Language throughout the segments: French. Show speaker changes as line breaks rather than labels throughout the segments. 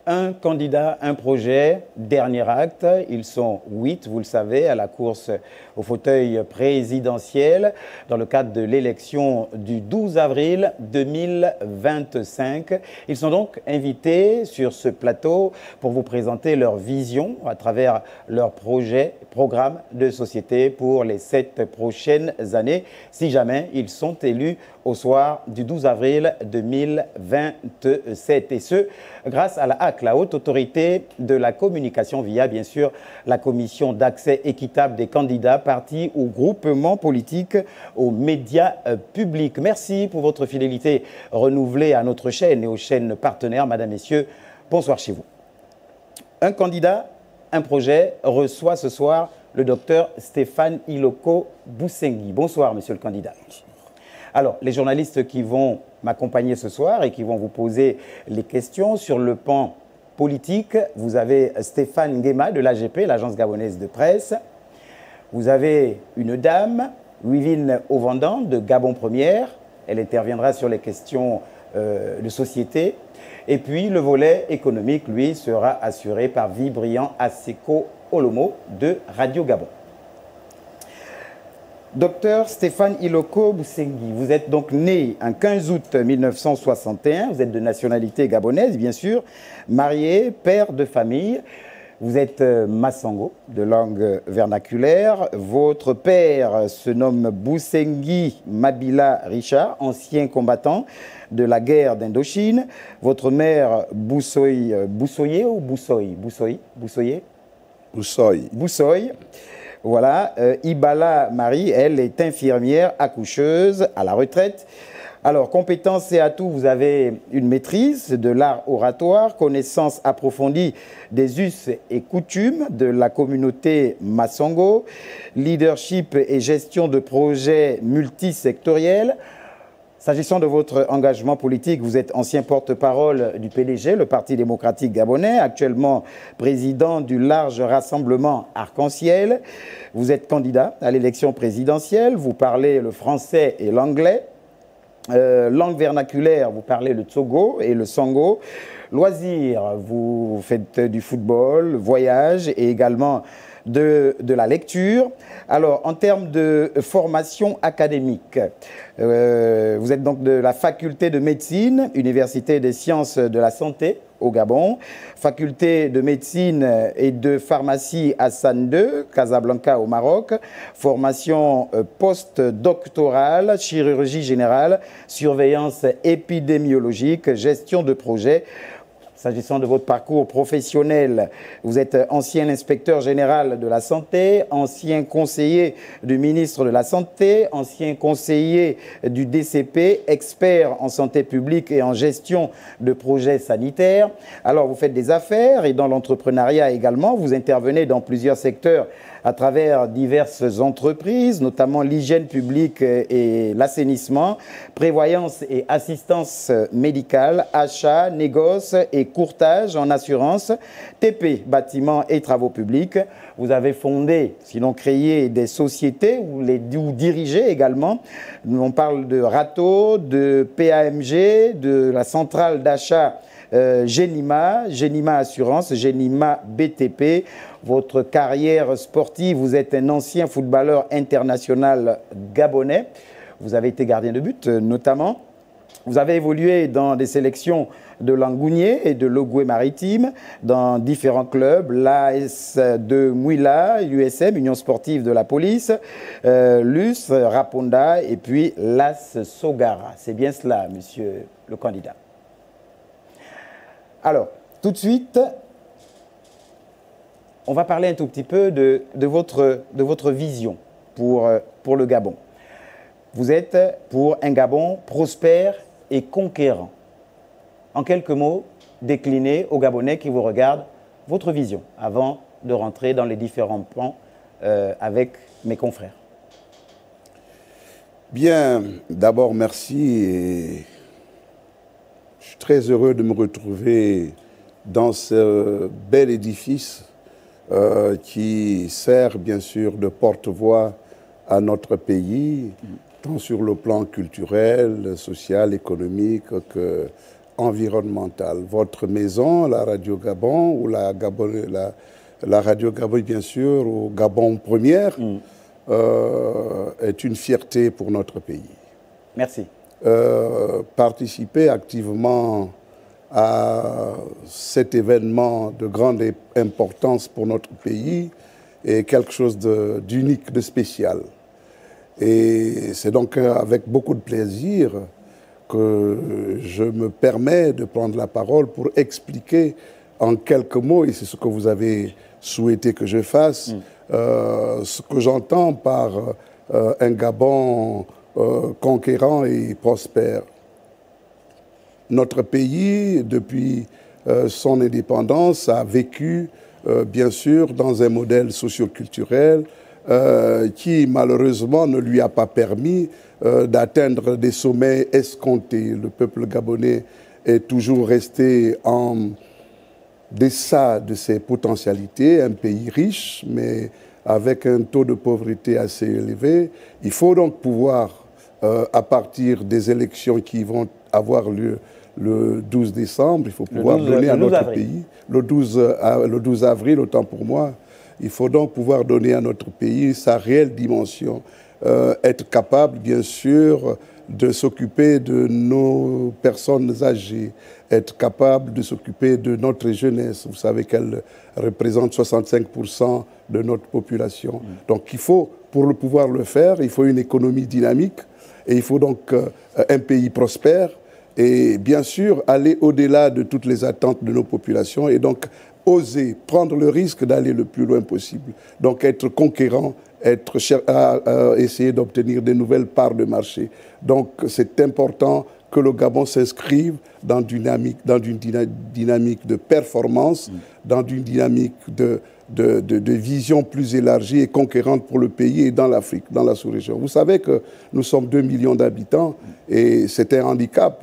Un candidat, un projet, dernier acte. Ils sont 8, vous le savez, à la course au fauteuil présidentiel dans le cadre de l'élection du 12 avril 2025. Ils sont donc invités sur ce plateau pour vous présenter leur vision à travers leur projet, programme de société pour les 7 prochaines années, si jamais ils sont élus au soir du 12 avril 2027. Et ce, grâce à la HAC, la Haute Autorité de la Communication, via bien sûr la Commission d'accès équitable des candidats, partis ou groupements politiques aux médias publics. Merci pour votre fidélité renouvelée à notre chaîne et aux chaînes partenaires. Madame, Messieurs, bonsoir chez vous. Un candidat, un projet reçoit ce soir le docteur Stéphane Iloko Boussengi. Bonsoir, monsieur le candidat. Alors, les journalistes qui vont m'accompagner ce soir et qui vont vous poser les questions sur le pan politique, vous avez Stéphane Nguema de l'AGP, l'Agence gabonaise de presse. Vous avez une dame, Wivine Ovandam de Gabon Première. Elle interviendra sur les questions de société. Et puis, le volet économique, lui, sera assuré par Vibrian Aseko Olomo de Radio Gabon. Docteur Stéphane Iloko Boussengi, vous êtes donc né en 15 août 1961, vous êtes de nationalité gabonaise bien sûr, marié, père de famille, vous êtes Massango de langue vernaculaire, votre père se nomme Boussengi Mabila Richard, ancien combattant de la guerre d'Indochine, votre mère Boussoye ou Boussoye Boussoye. Voilà, Ibala Marie, elle est infirmière, accoucheuse, à la retraite. Alors, compétences et atouts, vous avez une maîtrise de l'art oratoire, connaissance approfondie des us et coutumes de la communauté Massango, leadership et gestion de projets multisectoriels. S'agissant de votre engagement politique, vous êtes ancien porte-parole du PDG, le Parti démocratique gabonais, actuellement président du large rassemblement Arc-en-Ciel. Vous êtes candidat à l'élection présidentielle, vous parlez le français et l'anglais. Langue vernaculaire, vous parlez le Tsogo et le Sango. Loisirs, vous faites du football, voyage et également de la lecture. Alors, en termes de formation académique, vous êtes donc de la faculté de médecine, Université des sciences de la santé au Gabon, faculté de médecine et de pharmacie Hassan II, Casablanca au Maroc, formation post-doctorale, chirurgie générale, surveillance épidémiologique, gestion de projet. S'agissant de votre parcours professionnel, vous êtes ancien inspecteur général de la santé, ancien conseiller du ministre de la Santé, ancien conseiller du DCP, expert en santé publique et en gestion de projets sanitaires. Alors, vous faites des affaires et dans l'entrepreneuriat également. Vous intervenez dans plusieurs secteurs à travers diverses entreprises, notamment l'hygiène publique et l'assainissement, prévoyance et assistance médicale, achat, négoce et courtage en assurance, TP, bâtiments et travaux publics. Vous avez fondé, sinon créé des sociétés ou dirigé également. On parle de Rato, de PAMG, de la centrale d'achat Genima Assurance, Genima BTP. Votre carrière sportive, vous êtes un ancien footballeur international gabonais. Vous avez été gardien de but notamment. Vous avez évolué dans des sélections de Langounier et de Logoué Maritime, dans différents clubs, l'AS de Mouila, l'USM, Union Sportive de la Police, l'US, Raponda et puis l'AS Sogara. C'est bien cela, monsieur le candidat. Alors, tout de suite, on va parler un tout petit peu de votre vision pour le Gabon. Vous êtes pour un Gabon prospère et conquérant. En quelques mots, déclinez aux Gabonais qui vous regardent votre vision avant de rentrer dans les différents plans avec mes confrères.
Bien, d'abord merci et je suis très heureux de me retrouver dans ce bel édifice qui sert bien sûr de porte-voix à notre pays, tant sur le plan culturel, social, économique environnementale. Votre maison, la Radio Gabon, ou la Radio Gabon, bien sûr, ou Gabon Première, est une fierté pour notre pays.
Merci.
Participer activement à cet événement de grande importance pour notre pays est quelque chose d'unique, de spécial. Et c'est donc avec beaucoup de plaisir que je me permets de prendre la parole pour expliquer en quelques mots, et c'est ce que vous avez souhaité que je fasse, ce que j'entends par un Gabon conquérant et prospère. Notre pays, depuis son indépendance, a vécu, bien sûr, dans un modèle socio-culturel qui, malheureusement, ne lui a pas permis d'atteindre des sommets escomptés. Le peuple gabonais est toujours resté en deçà de ses potentialités, un pays riche, mais avec un taux de pauvreté assez élevé. Il faut donc pouvoir, à partir des élections qui vont avoir lieu le 12 décembre, il faut pouvoir donner à notre pays, le 12 avril, autant pour moi, il faut donc pouvoir donner à notre pays sa réelle dimension, être capable, bien sûr, de s'occuper de nos personnes âgées, être capable de s'occuper de notre jeunesse. Vous savez qu'elle représente 65% de notre population. Donc il faut, pour pouvoir le faire, il faut une économie dynamique et il faut donc un pays prospère et bien sûr aller au-delà de toutes les attentes de nos populations et donc oser prendre le risque d'aller le plus loin possible. Donc être conquérant, essayer d'obtenir des nouvelles parts de marché. Donc c'est important que le Gabon s'inscrive dans une dynamique de performance, dans une dynamique de vision plus élargie et conquérante pour le pays et dans l'Afrique, dans la sous-région. Vous savez que nous sommes 2 millions d'habitants et c'est un handicap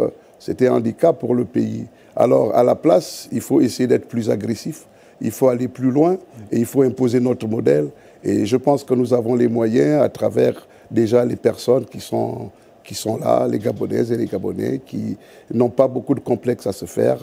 pour le pays. Alors, à la place, il faut essayer d'être plus agressif, il faut aller plus loin et il faut imposer notre modèle. Et je pense que nous avons les moyens à travers déjà les personnes qui sont là, les Gabonaises et les Gabonais, qui n'ont pas beaucoup de complexes à se faire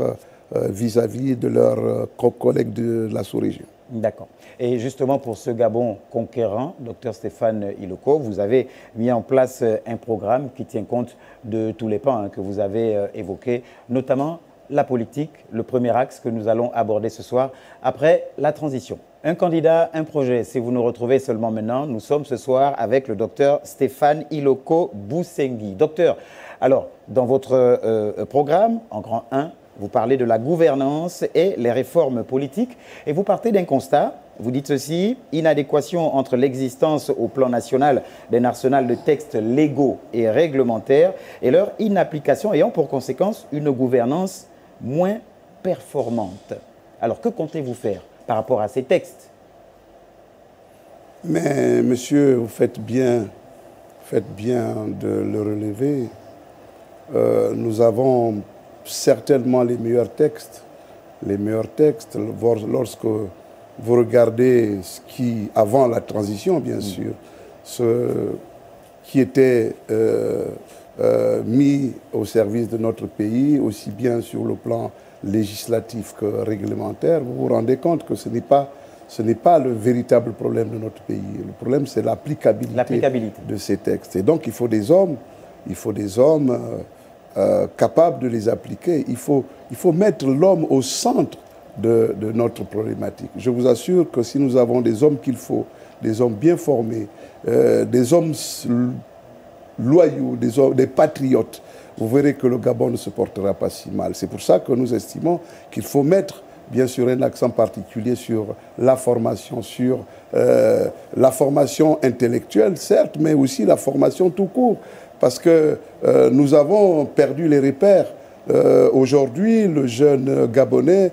vis-à-vis de leurs collègues de la sous-région.
D'accord. Et justement, pour ce Gabon conquérant, Dr Stéphane Iloko, vous avez mis en place un programme qui tient compte de tous les pans que vous avez évoqués, notamment la politique, le premier axe que nous allons aborder ce soir, après la transition. Un candidat, un projet. Si vous nous retrouvez seulement maintenant, nous sommes ce soir avec le docteur Stéphane Iloko Boussengi. Docteur, alors, dans votre programme, en grand 1, vous parlez de la gouvernance et les réformes politiques et vous partez d'un constat. Vous dites ceci, inadéquation entre l'existence au plan national d'un arsenal de textes légaux et réglementaires et leur inapplication ayant pour conséquence une gouvernance moins performante. Alors, que comptez-vous faire par rapport à ces textes?
Mais, monsieur, vous faites bien de le relever. Nous avons certainement les meilleurs textes. Lorsque vous regardez ce qui, avant la transition, bien sûr, ce qui était mis au service de notre pays, aussi bien sur le plan législatif que réglementaire, vous vous rendez compte que ce n'est pas le véritable problème de notre pays. Le problème, c'est l'applicabilité de ces textes. Et donc, il faut des hommes capables de les appliquer. Il faut mettre l'homme au centre de notre problématique. Je vous assure que si nous avons des hommes qu'il faut, des hommes bien formés, des hommes loyaux, des patriotes, vous verrez que le Gabon ne se portera pas si mal. C'est pour ça que nous estimons qu'il faut mettre, bien sûr, un accent particulier sur la formation, la formation intellectuelle, certes, mais aussi la formation tout court. Parce que nous avons perdu les repères. Aujourd'hui, le jeune Gabonais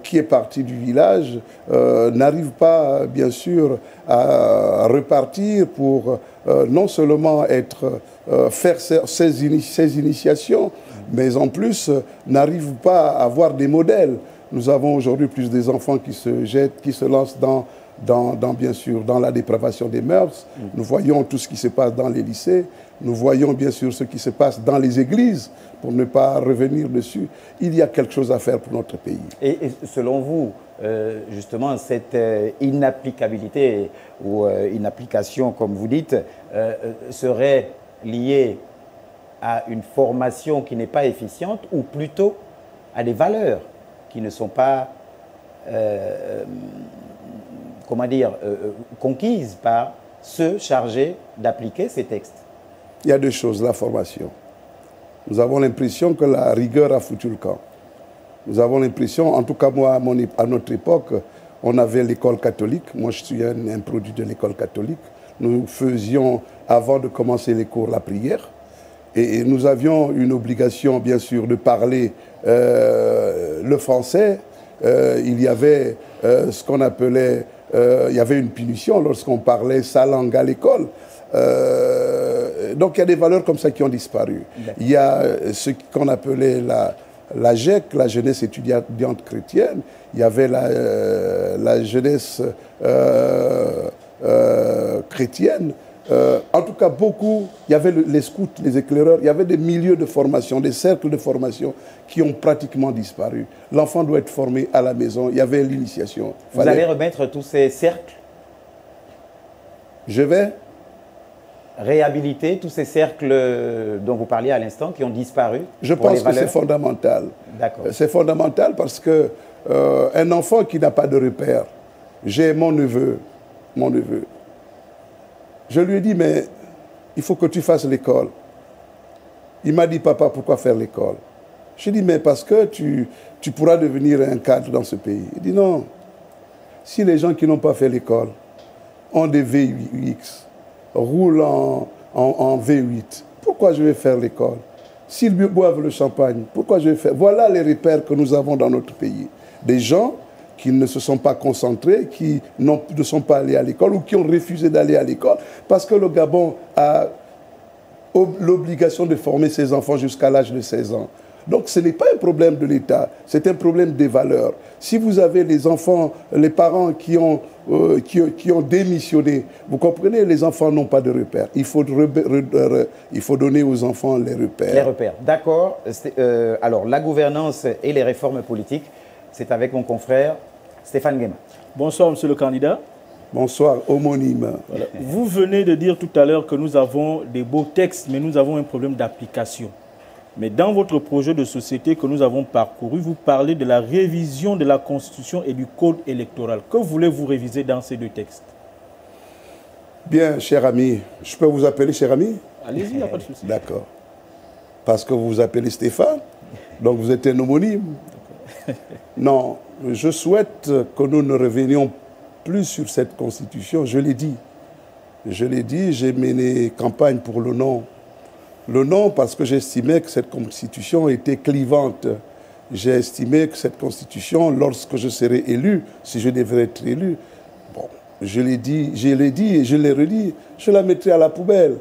qui est parti du village n'arrive pas, bien sûr, à repartir pour non seulement faire ses initiations, mais en plus n'arrive pas à avoir des modèles. Nous avons aujourd'hui plus des enfants qui se jettent, qui se lancent bien sûr, dans la dépravation des mœurs. Nous voyons tout ce qui se passe dans les lycées. Nous voyons bien sûr ce qui se passe dans les églises, pour ne pas revenir dessus. Il y a quelque chose à faire pour notre pays.
Et selon vous, justement, cette inapplicabilité ou inapplication, comme vous dites, serait liée à une formation qui n'est pas efficiente ou plutôt à des valeurs qui ne sont pas, comment dire, conquises par ceux chargés d'appliquer ces textes?
Il y a deux choses, la formation. Nous avons l'impression que la rigueur a foutu le camp. Nous avons l'impression, en tout cas moi, à notre époque, on avait l'école catholique. Moi, je suis un produit de l'école catholique. Nous faisions, avant de commencer les cours, la prière. Et nous avions une obligation, bien sûr, de parler le français. Il y avait ce qu'on appelait, il y avait une punition lorsqu'on parlait sa langue à l'école. Donc il y a des valeurs comme ça qui ont disparu. Il y a ce qu'on appelait la GEC, la jeunesse étudiante chrétienne. Il y avait la jeunesse chrétienne. En tout cas, beaucoup, il y avait les scouts, les éclaireurs, il y avait des milieux de formation, des cercles de formation qui ont pratiquement disparu. L'enfant doit être formé à la maison, il y avait l'initiation.
Vous allez remettre tous ces cercles?
Je vais
réhabiliter tous ces cercles dont vous parliez à l'instant qui ont disparu?
Je pense que c'est fondamental.
D'accord.
C'est fondamental parce que un enfant qui n'a pas de repère, j'ai mon neveu. Je lui ai dit, mais il faut que tu fasses l'école. Il m'a dit, papa, pourquoi faire l'école? Je lui ai dit, mais parce que tu pourras devenir un cadre dans ce pays. Il dit, non. Si les gens qui n'ont pas fait l'école ont des VX, roulent en V8, pourquoi je vais faire l'école? S'ils boivent le champagne, pourquoi je vais faire? Voilà les repères que nous avons dans notre pays. Des gens qui ne se sont pas concentrés, qui ne sont pas allés à l'école ou qui ont refusé d'aller à l'école parce que le Gabon a l'obligation de former ses enfants jusqu'à l'âge de 16 ans. Donc ce n'est pas un problème de l'État, c'est un problème des valeurs. Si vous avez les enfants, les parents qui ont démissionné, vous comprenez, les enfants n'ont pas de repères. Il faut donner aux enfants les repères.
Les repères, d'accord. Alors la gouvernance et les réformes politiques, c'est avec mon confrère Stéphane Guéma.
Bonsoir, monsieur le candidat.
Bonsoir, homonyme.
Voilà. Vous venez de dire tout à l'heure que nous avons des beaux textes, mais nous avons un problème d'application. Mais dans votre projet de société que nous avons parcouru, vous parlez de la révision de la Constitution et du Code électoral. Que voulez-vous réviser dans ces deux textes?
Bien, cher ami. Je peux vous appeler cher ami?
Allez-y, il n'y a pas de souci.
D'accord. Parce que vous vous appelez Stéphane, donc vous êtes un homonyme. Non, je souhaite que nous ne revenions plus sur cette Constitution. Je l'ai dit. Je l'ai dit, j'ai mené campagne pour le non. Le non parce que j'estimais que cette Constitution était clivante. J'ai estimé que cette Constitution, lorsque je serai élu, si je devrais être élu, bon, je l'ai dit et je l'ai redit, je la mettrai à la poubelle.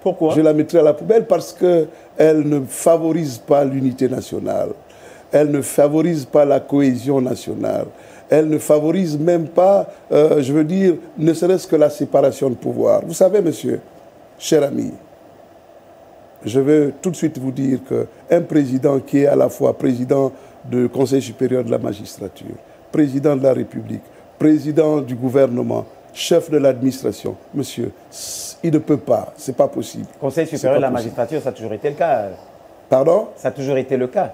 Pourquoi?
Je la mettrai à la poubelle parce qu'elle ne favorise pas l'unité nationale. Elle ne favorise pas la cohésion nationale. Elle ne favorise même pas, je veux dire, ne serait-ce que la séparation de pouvoir. Vous savez, monsieur, cher ami, je veux tout de suite vous dire qu'un président qui est à la fois président du Conseil supérieur de la magistrature, président de la République, président du gouvernement, chef de l'administration, monsieur, il ne peut pas, c'est pas possible.
Conseil supérieur de la magistrature, ça a toujours été le cas.
Pardon?
Ça a toujours été le cas.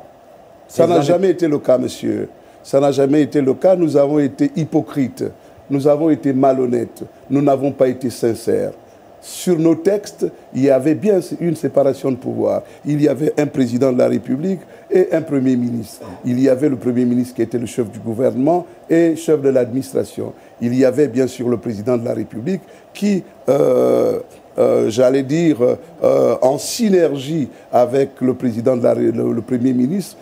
Ça n'a jamais été le cas, monsieur. Ça n'a jamais été le cas. Nous avons été hypocrites. Nous avons été malhonnêtes. Nous n'avons pas été sincères. Sur nos textes, il y avait bien une séparation de pouvoir. Il y avait un président de la République et un Premier ministre. Il y avait le Premier ministre qui était le chef du gouvernement et chef de l'administration. Il y avait bien sûr le président de la République qui, j'allais dire, en synergie avec le président le Premier ministre,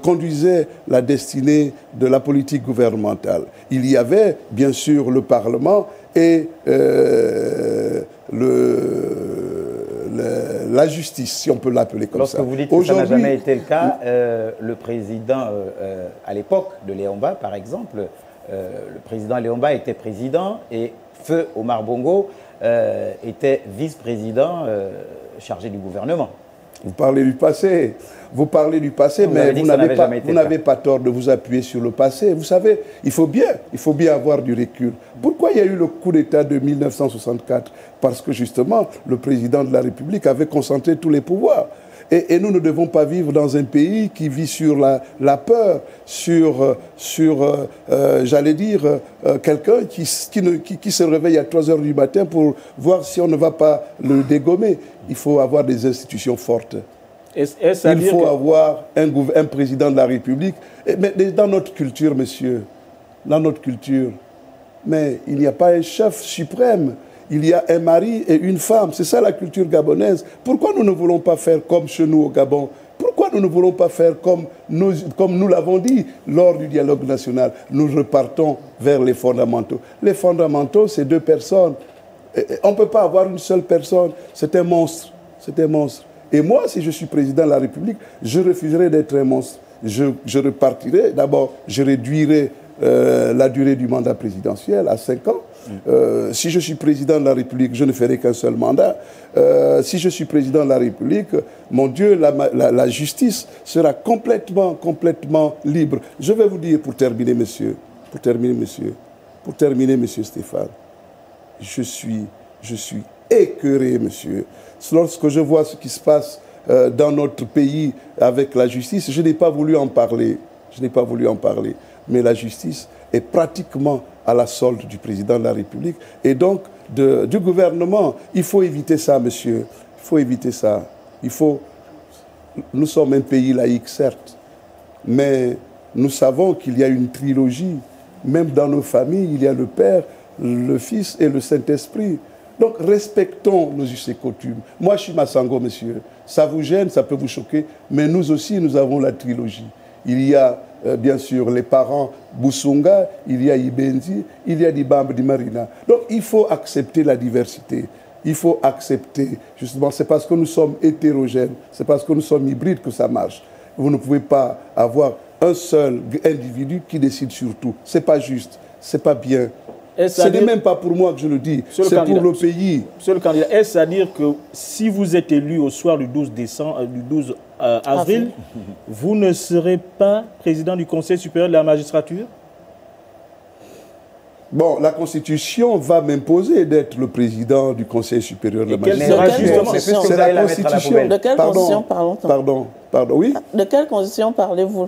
conduisait la destinée de la politique gouvernementale. Il y avait bien sûr le Parlement et la justice, si on peut l'appeler comme ça.
Lorsque vous dites que ça n'a jamais été le cas, le président, à l'époque de Léomba, par exemple, le président Léomba était président et Feu Omar Bongo était vice-président chargé du gouvernement.
Vous parlez du passé. Vous parlez du passé, mais vous n'avez pas tort de vous appuyer sur le passé. Vous savez, il faut bien avoir du recul. Pourquoi il y a eu le coup d'État de 1964? Parce que justement, le président de la République avait concentré tous les pouvoirs. Et nous ne devons pas vivre dans un pays qui vit sur la peur, j'allais dire, quelqu'un qui se réveille à 3 heures du matin pour voir si on ne va pas le dégommer. Il faut avoir des institutions fortes. Il faut avoir un président de la République. Mais dans notre culture, monsieur, dans notre culture, mais il n'y a pas un chef suprême. Il y a un mari et une femme. C'est ça la culture gabonaise. Pourquoi nous ne voulons pas faire comme chez nous au Gabon? Pourquoi nous ne voulons pas faire comme nous l'avons dit lors du dialogue national? Nous repartons vers les fondamentaux. Les fondamentaux, c'est 2 personnes. On ne peut pas avoir une seule personne. C'est un monstre. C'est un monstre. Et moi, si je suis président de la République, je refuserai d'être un monstre. Je repartirai. D'abord, je réduirai la durée du mandat présidentiel à 5 ans. Si je suis président de la République, je ne ferai qu'un seul mandat. Si je suis président de la République, mon Dieu, la justice sera complètement libre. Je vais vous dire, pour terminer, monsieur Stéphane, je suis écœuré, monsieur. Lorsque je vois ce qui se passe dans notre pays avec la justice, je n'ai pas voulu en parler. Mais la justice est pratiquement à la solde du président de la République et donc du gouvernement. Il faut éviter ça, monsieur. Il faut éviter ça. Nous sommes un pays laïque, certes, mais nous savons qu'il y a une trilogie. Même dans nos familles, il y a le Père, le Fils et le Saint-Esprit. Donc, respectons nos us et coutumes. Moi, je suis Massango, monsieur. Ça vous gêne, ça peut vous choquer, mais nous aussi, nous avons la trilogie. Il y a, bien sûr, les parents Boussunga, il y a Ibenzi, il y a Dibambe Di Marina. Donc, il faut accepter la diversité. Il faut accepter, justement, c'est parce que nous sommes hétérogènes, c'est parce que nous sommes hybrides que ça marche. Vous ne pouvez pas avoir un seul individu qui décide sur tout. Ce n'est pas juste, ce n'est pas bien. Ce n'est même pas pour moi que je le dis, c'est pour le pays.
Monsieur le candidat, est-ce à dire que si vous êtes élu au soir du 12 avril, vous ne serez pas président du Conseil supérieur de la magistrature?
Bon, la Constitution va m'imposer d'être le président du Conseil supérieur de la magistrature.
C'est la Constitution. De quelle Constitution parlons-nous?
Pardon, oui.
De quelle Constitution parlez-vous?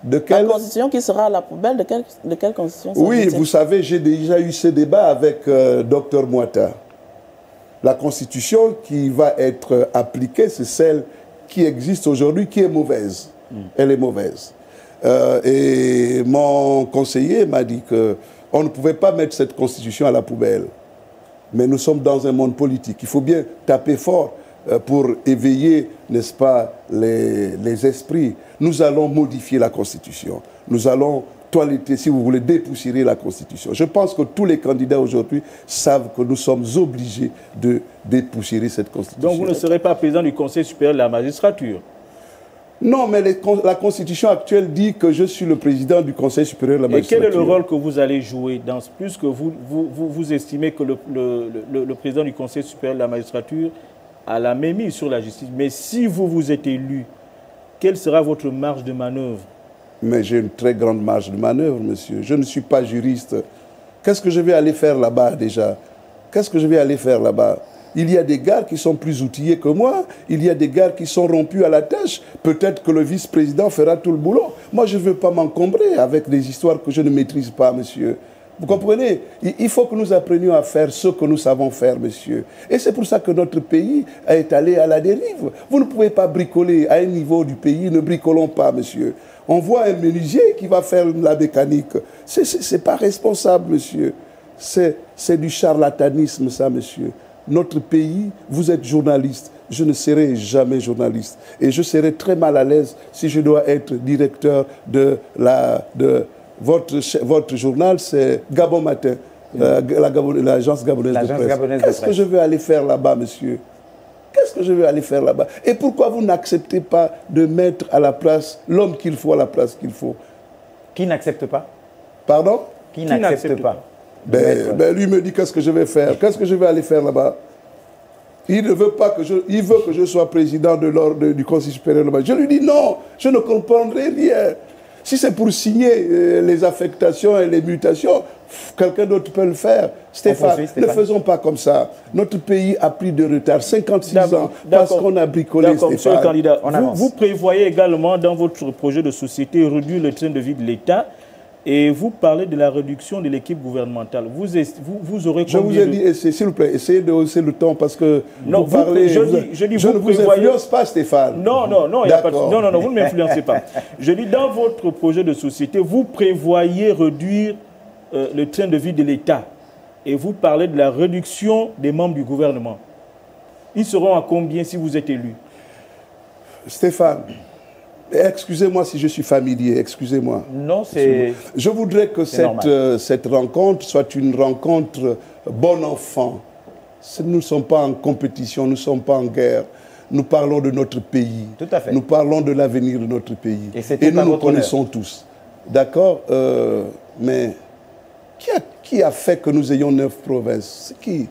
La Constitution qui sera à la poubelle, de quelle Constitution?
Oui, vous savez, j'ai déjà eu ce débat avec Dr Mouata. La Constitution qui va être appliquée, c'est celle qui existe aujourd'hui, qui est mauvaise. Elle est mauvaise. Et mon conseiller m'a dit qu'on ne pouvait pas mettre cette Constitution à la poubelle. Mais nous sommes dans un monde politique. Il faut bien taper fort pour éveiller, n'est-ce pas, les esprits. Nous allons modifier la Constitution. Nous allons toiletter, si vous voulez, dépoussiérer la Constitution. Je pense que tous les candidats aujourd'hui savent que nous sommes obligés de dépoussiérer cette Constitution.
Donc vous ne serez pas président du Conseil supérieur de la magistrature?
Non, mais la Constitution actuelle dit que je suis le président du Conseil supérieur de la magistrature.
Et quel est le rôle que vous allez jouer puisque vous estimez que le président du Conseil supérieur de la magistrature a la mainmise sur la justice. Mais si vous êtes élu, quelle sera votre marge de manœuvre?
Mais j'ai une très grande marge de manœuvre, monsieur. Je ne suis pas juriste. Qu'est-ce que je vais aller faire là-bas déjà? Qu'est-ce que je vais aller faire là-bas? Il y a des gars qui sont plus outillés que moi. Il y a des gars qui sont rompus à la tâche. Peut-être que le vice-président fera tout le boulot. Moi, je ne veux pas m'encombrer avec des histoires que je ne maîtrise pas, monsieur. Vous comprenez? Il faut que nous apprenions à faire ce que nous savons faire, monsieur. Et c'est pour ça que notre pays est allé à la dérive. Vous ne pouvez pas bricoler à un niveau du pays. Ne bricolons pas, monsieur. On voit un menuisier qui va faire la mécanique. Ce n'est pas responsable, monsieur. C'est du charlatanisme, ça, monsieur. Notre pays, vous êtes journaliste. Je ne serai jamais journaliste. Et je serai très mal à l'aise si je dois être directeur de votre journal, c'est Gabon Matin, l'agence gabonaise de presse. Qu'est-ce que je vais aller faire là-bas, monsieur? Qu'est-ce que je vais aller faire là-bas? Et pourquoi vous n'acceptez pas de mettre à la place l'homme qu'il faut à la place qu'il faut?
Qui n'accepte pas?
Pardon?
Qui n'accepte pas?
Lui me dit qu'est-ce que je vais faire. Qu'est-ce que je vais aller faire là-bas? Il ne veut pas que il veut que je sois président de l'ordre du Conseil supérieur de la magistrature. Je lui dis non, je ne comprendrai rien. Si c'est pour signer les affectations et les mutations, quelqu'un d'autre peut le faire. Stéphane, ne faisons pas comme ça. Notre pays a pris de retard, 56 ans, parce qu'on a bricolé, Stéphane.
Monsieur le candidat, vous prévoyez également dans votre projet de société réduire le train de vie de l'État et vous parlez de la réduction de l'équipe gouvernementale. Vous aurez
Je vous ai dit, s'il vous plaît, essayez de hausser le ton parce que
non,
vous parlez...
Je
ne vous influence pas, Stéphane.
Non, il n'y a pas de... Non, vous ne m'influencez pas. Je dis, dans votre projet de société, vous prévoyez réduire le train de vie de l'État et vous parlez de la réduction des membres du gouvernement. Ils seront à combien si vous êtes élu?
Stéphane, excusez-moi si je suis familier, excusez-moi.
Non, c'est...
Je voudrais que cette rencontre soit une rencontre bon enfant. Nous ne sommes pas en compétition, nous ne sommes pas en guerre. Nous parlons de notre pays.
Tout à fait.
Nous parlons de l'avenir de notre pays.
Et
nous nous connaissons tous. D'accord, mais qui a fait que nous ayons 9 provinces? Qui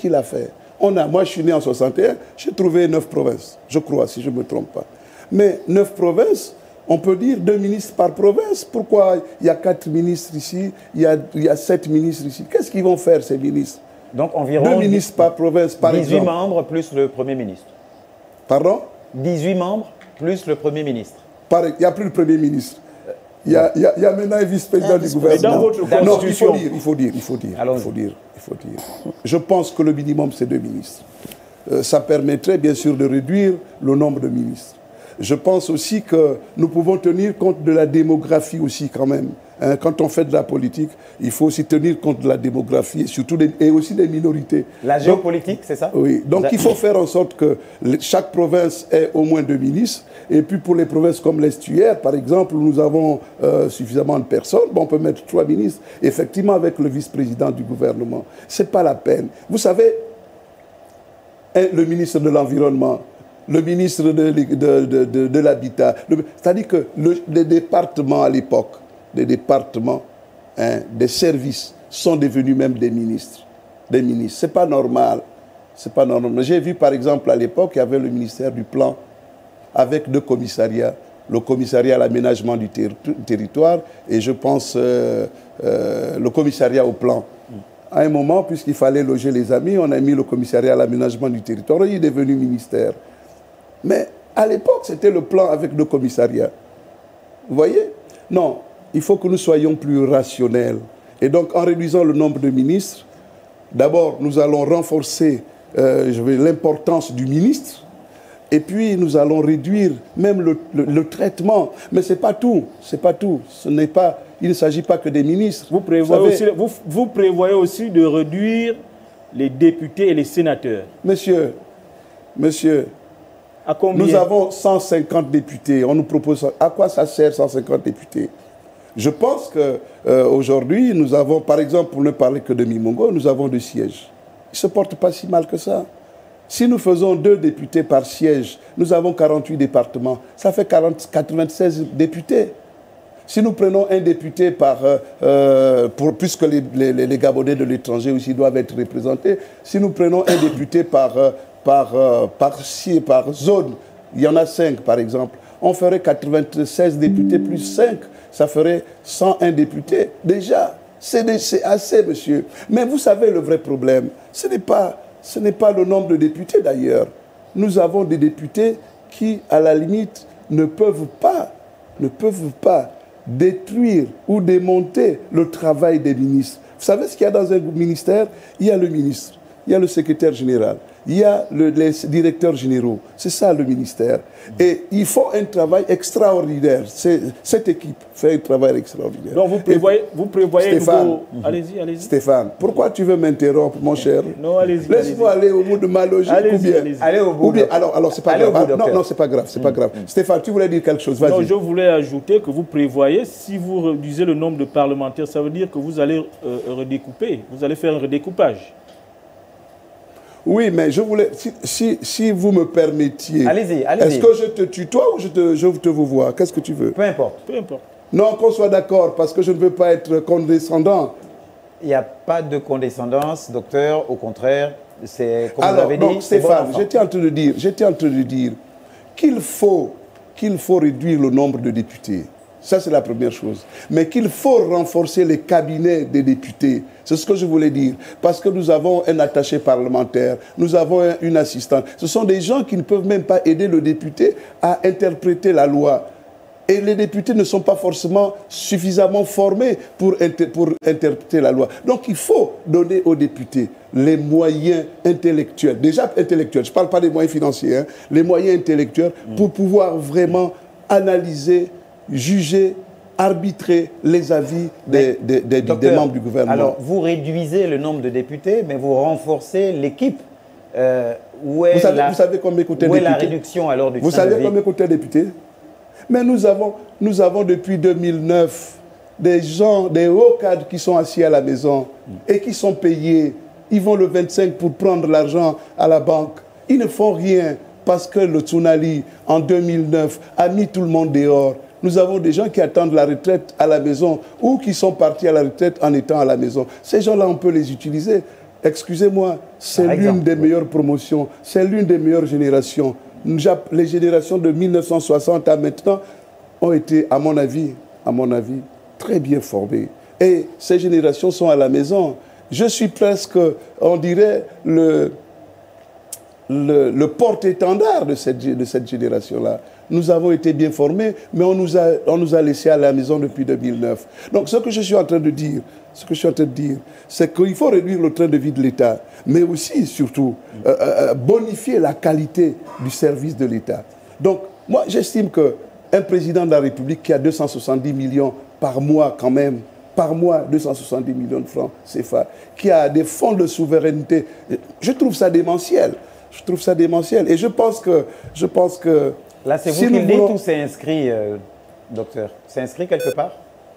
l'a fait? Moi, je suis né en 61, j'ai trouvé 9 provinces, je crois, si je ne me trompe pas. Mais 9 provinces, on peut dire 2 ministres par province. Pourquoi il y a 4 ministres ici, il y a 7 ministres ici? Qu'est-ce qu'ils vont faire, ces ministres?
Donc environ
2 ministres par province, par
18
exemple.
membres plus le Premier ministre.
Pardon?
18 membres plus le Premier ministre.
Il n'y a plus le Premier ministre. Il y a maintenant un vice-président du gouvernement.
Dans votre constitution.
Non, il faut dire. Je pense que le minimum, c'est 2 ministres. Ça permettrait bien sûr de réduire le nombre de ministres. Je pense aussi que nous pouvons tenir compte de la démographie aussi quand même. Hein, quand on fait de la politique, il faut aussi tenir compte de la démographie et surtout et aussi des minorités.
La géopolitique, c'est ça?
Oui. Donc il faut faire en sorte que chaque province ait au moins 2 ministres. Et puis pour les provinces comme l'Estuaire, par exemple, où nous avons suffisamment de personnes, on peut mettre 3 ministres, effectivement avec le vice-président du gouvernement. Ce n'est pas la peine. Vous savez, le ministre de l'Environnement, le ministre de l'Habitat. C'est-à-dire que les départements à l'époque, des services sont devenus même des ministres. Ce n'est pas normal. C'est pas normal. J'ai vu par exemple à l'époque, il y avait le ministère du Plan avec 2 commissariats. Le commissariat à l'aménagement du territoire et je pense le commissariat au plan. À un moment, puisqu'il fallait loger les amis, on a mis le commissariat à l'aménagement du territoire. Il est devenu ministère. Mais à l'époque, c'était le plan avec 2 commissariats. Vous voyez? Non, il faut que nous soyons plus rationnels. Et donc, en réduisant le nombre de ministres, d'abord, nous allons renforcer l'importance du ministre. Et puis, nous allons réduire même le traitement. Mais ce n'est pas tout. Ce n'est pas tout. Il ne s'agit pas que des ministres.
Vous prévoyez aussi de réduire les députés et les sénateurs.
Monsieur,
à combien?
Nous avons 150 députés. On nous propose... À quoi ça sert 150 députés? Je pense qu'aujourd'hui, nous avons, par exemple, pour ne parler que de Mimongo, nous avons 2 sièges. Ils ne se portent pas si mal que ça. Si nous faisons 2 députés par siège, nous avons 48 départements. Ça fait 96 députés. Si nous prenons un député puisque les Gabonais de l'étranger aussi doivent être représentés, si nous prenons un député par zone, il y en a 5 par exemple, on ferait 96 députés plus 5, ça ferait 101 députés. Déjà, c'est assez, monsieur. Mais vous savez le vrai problème, ce n'est pas le nombre de députés d'ailleurs. Nous avons des députés qui, à la limite, ne peuvent pas détruire ou démonter le travail des ministres. Vous savez ce qu'il y a dans un ministère? Il y a le ministre, il y a le secrétaire général, il y a les directeurs généraux. C'est ça le ministère. Et il faut un travail extraordinaire. Cette équipe fait un travail extraordinaire.
Donc vous prévoyez...
Stéphane,
allez-y.
Stéphane, pourquoi tu veux m'interrompre, mon cher?
Non, allez-y.
Laisse-moi aller au bout de ma logique ou bien...
Allez au bout.
Alors c'est pas grave. Non, c'est pas grave. C'est pas grave. Stéphane, tu voulais dire quelque chose? Vas-y.
Non, je voulais ajouter que vous prévoyez, si vous réduisez le nombre de parlementaires, ça veut dire que vous allez redécouper. Vous allez faire un redécoupage.
Oui, mais je voulais, si vous me permettiez,
allez-y.
Est-ce que je te tutoie ou je te vous vois? Qu'est-ce que tu veux?
Peu importe.
Peu importe.
Non, qu'on soit d'accord, parce que je ne veux pas être condescendant.
Il n'y a pas de condescendance, docteur, au contraire, c'est comme
Alors,
vous l'avez
donc,
dit, c'est bon
Stéphane,
enfant.
j'étais en train de dire qu'il faut réduire le nombre de députés. Ça, c'est la première chose. Mais qu'il faut renforcer les cabinets des députés. C'est ce que je voulais dire. Parce que nous avons un attaché parlementaire, nous avons une assistante. Ce sont des gens qui ne peuvent même pas aider le député à interpréter la loi. Et les députés ne sont pas forcément suffisamment formés pour interpréter la loi. Donc il faut donner aux députés les moyens intellectuels. Déjà intellectuels, je ne parle pas des moyens financiers, hein, les moyens intellectuels pour pouvoir vraiment analyser, juger, arbitrer les avis des membres du gouvernement.
Alors, vous réduisez le nombre de députés, mais vous renforcez l'équipe. Où est
vous savez combien coûtait
où est
député?
la réduction alors du
Vous
train de
savez
vie?
combien coûtait député? Mais nous avons depuis 2009 des gens, des hauts cadres qui sont assis à la maison et qui sont payés. Ils vont le 25 pour prendre l'argent à la banque. Ils ne font rien parce que le tsunami, en 2009, a mis tout le monde dehors. Nous avons des gens qui attendent la retraite à la maison ou qui sont partis à la retraite en étant à la maison. Ces gens-là, on peut les utiliser. Excusez-moi, c'est l'une des meilleures promotions, c'est l'une des meilleures générations. Les générations de 1960 à maintenant ont été, à mon avis, très bien formées. Et ces générations sont à la maison. Je suis presque, on dirait, le porte-étendard de cette génération-là. Nous avons été bien formés, mais on nous a laissés à la maison depuis 2009. Donc ce que je suis en train de dire, c'est qu'il faut réduire le train de vie de l'État, mais aussi, surtout, bonifier la qualité du service de l'État. Donc, moi, j'estime qu'un président de la République qui a 270 millions par mois quand même, par mois, 270 millions de francs CFA, qui a des fonds de souveraineté, je trouve ça démentiel. Et je pense que
là, c'est vous qui le dites ou c'est inscrit, docteur? C'est inscrit quelque part?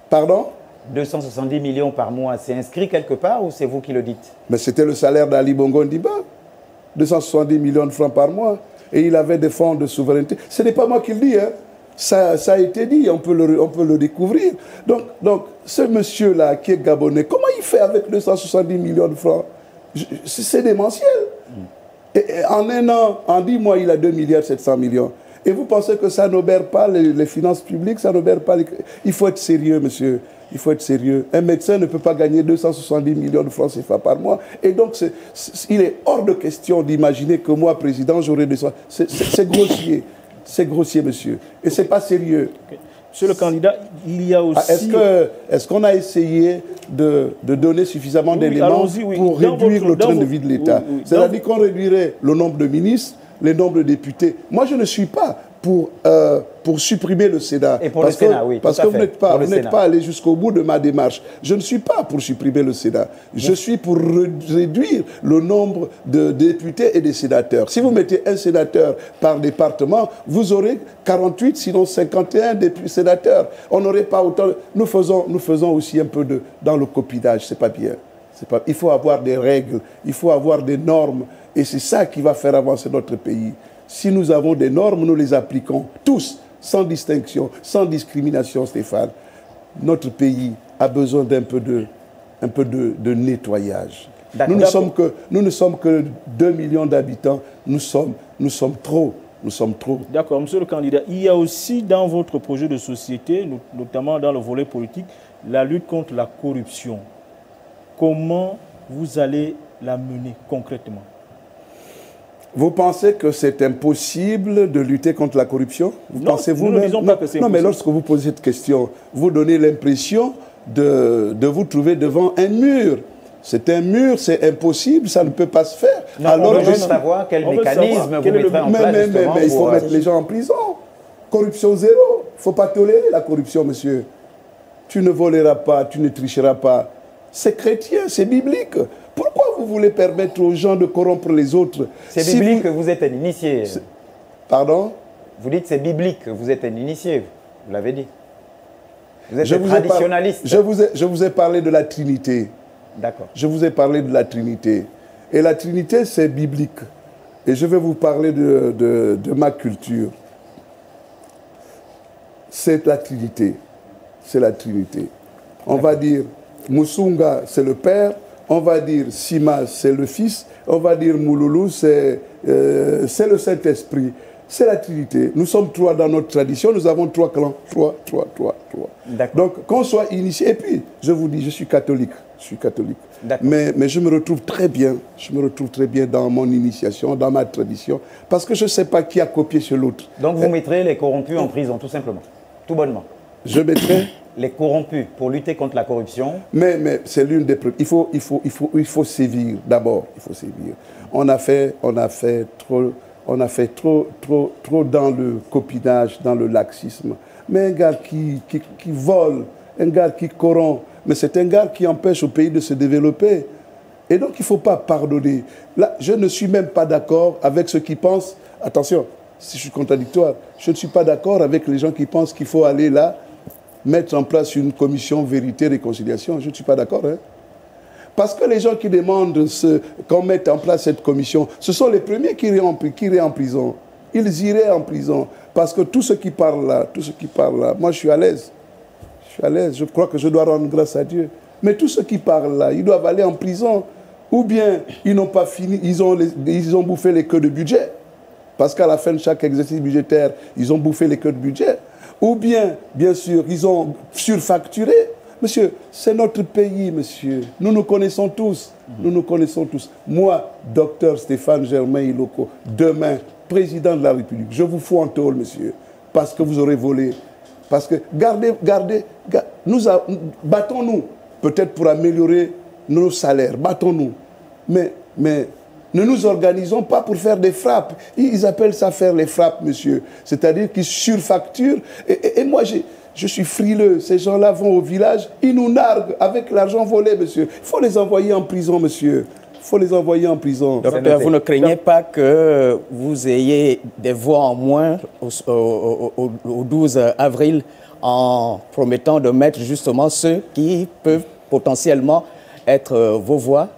Pardon?
270 millions par mois, c'est inscrit quelque part ou c'est vous qui le dites? Mais
c'était le salaire d'Ali Bongo Ondimba. 270 millions de francs par mois. Et il avait des fonds de souveraineté. Ce n'est pas moi qui le dis, hein. Ça a été dit, on peut le découvrir. Donc ce monsieur-là, qui est gabonais, comment il fait avec 270 millions de francs? C'est démentiel. Et en un an, en 10 mois, il a 2 milliards 700 millions. Et vous pensez que ça n'obère pas les finances publiques, ça n'obère pas les... Il faut être sérieux, monsieur. Il faut être sérieux. Un médecin ne peut pas gagner 270 millions de francs CFA par mois. Et donc, il est hors de question d'imaginer que moi, président, j'aurai des... C'est grossier. C'est grossier, monsieur. Et ce n'est pas sérieux.
Okay. Monsieur le candidat, il y a aussi...
Est-ce qu'on a essayé de donner suffisamment d'éléments pour réduire le train de vie de l'État? C'est-à-dire qu'on réduirait le nombre de ministres, le nombre de députés. Moi, je ne suis pas pour supprimer le Sénat.
Et pour le Sénat, oui.
Parce que vous n'êtes pas allé jusqu'au bout de ma démarche. Je ne suis pas pour supprimer le Sénat. Je suis pour réduire le nombre de députés et de sénateurs. Si vous mettez un sénateur par département, vous aurez 48, sinon 51 sénateurs. On n'aurait pas autant... Nous faisons aussi un peu dans le copinage. C'est pas bien. Il faut avoir des règles, il faut avoir des normes. Et c'est ça qui va faire avancer notre pays. Si nous avons des normes, nous les appliquons tous, sans distinction, sans discrimination, Stéphane. Notre pays a besoin d'un peu de nettoyage. Nous ne sommes que 2 millions d'habitants. Nous sommes trop.
D'accord, monsieur le candidat. Il y a aussi dans votre projet de société, notamment dans le volet politique, la lutte contre la corruption. Comment vous allez la mener concrètement?
Vous pensez que c'est impossible de lutter contre la corruption?
Pensez-vous même?
Non, mais lorsque vous posez cette question, vous donnez l'impression de vous trouver devant un mur. C'est un mur, c'est impossible, ça ne peut pas se faire.
Non, alors, on veut savoir quel mécanisme vous mettrez en place.
Mais il faut mettre les gens en prison. Corruption zéro. Il ne faut pas tolérer la corruption, monsieur. Tu ne voleras pas, tu ne tricheras pas. C'est chrétien, c'est biblique. Pourquoi vous voulez permettre aux gens de corrompre les autres?
C'est biblique que vous êtes un initié.
Pardon?
Vous dites c'est biblique que vous êtes un initié. Vous l'avez dit. Vous êtes un traditionnaliste.
Je vous ai parlé de la Trinité.
D'accord.
Je vous ai parlé de la Trinité. Et la Trinité, c'est biblique. Et je vais vous parler de ma culture. C'est la Trinité. C'est la Trinité. On va dire, Musunga, c'est le père. On va dire Sima, c'est le fils. On va dire Mouloulou, c'est le Saint-Esprit. C'est la Trinité. Nous sommes 3 dans notre tradition. Nous avons 3 clans. 3. Donc, qu'on soit initié. Et puis, je vous dis, je suis catholique. Mais je me retrouve très bien. Je me retrouve très bien dans mon initiation, dans ma tradition. Parce que je ne sais pas qui a copié sur l'autre.
Donc, vous mettrez les corrompus en prison, tout simplement. Tout bonnement.
Je mettrai
les corrompus pour lutter contre la corruption.
Mais c'est l'une des preuves. Il faut sévir d'abord. Il faut sévir. On a fait trop dans le copinage, dans le laxisme. Mais un gars qui vole, un gars qui corrompt, mais c'est un gars qui empêche au pays de se développer. Et donc il ne faut pas pardonner. Là, je ne suis même pas d'accord avec ceux qui pensent, attention, si je suis contradictoire, je ne suis pas d'accord avec les gens qui pensent qu'il faut aller là, mettre en place une commission vérité-réconciliation. Je ne suis pas d'accord. Hein? Parce que les gens qui demandent qu'on mette en place cette commission, ce sont les premiers qui iraient en prison. Ils iraient en prison. Parce que tous ceux qui parlent là, moi je suis à l'aise. Je crois que je dois rendre grâce à Dieu. Mais tous ceux qui parlent là, ils doivent aller en prison. Ou bien ils n'ont pas fini, ils ont bouffé les queues de budget. Parce qu'à la fin de chaque exercice budgétaire, ils ont bouffé les queues de budget. Ou bien, bien sûr, ils ont surfacturé. Monsieur, c'est notre pays, monsieur. Nous nous connaissons tous. Nous nous connaissons tous. Moi, docteur Stéphane Germain Iloko, demain, président de la République, je vous fous en tôle, monsieur, parce que vous aurez volé. Parce que, battons-nous, peut-être pour améliorer nos salaires, battons-nous. Mais ne nous organisons pas pour faire des frappes. Ils appellent ça faire les frappes, monsieur. C'est-à-dire qu'ils surfacturent. Et moi, je suis frileux. Ces gens-là vont au village, ils nous narguent avec l'argent volé, monsieur. Il faut les envoyer en prison, monsieur. Il faut les envoyer en prison.
Docteur, vous ne craignez pas que vous ayez des voix en moins au 12 avril en promettant de mettre justement ceux qui peuvent potentiellement être vos voix?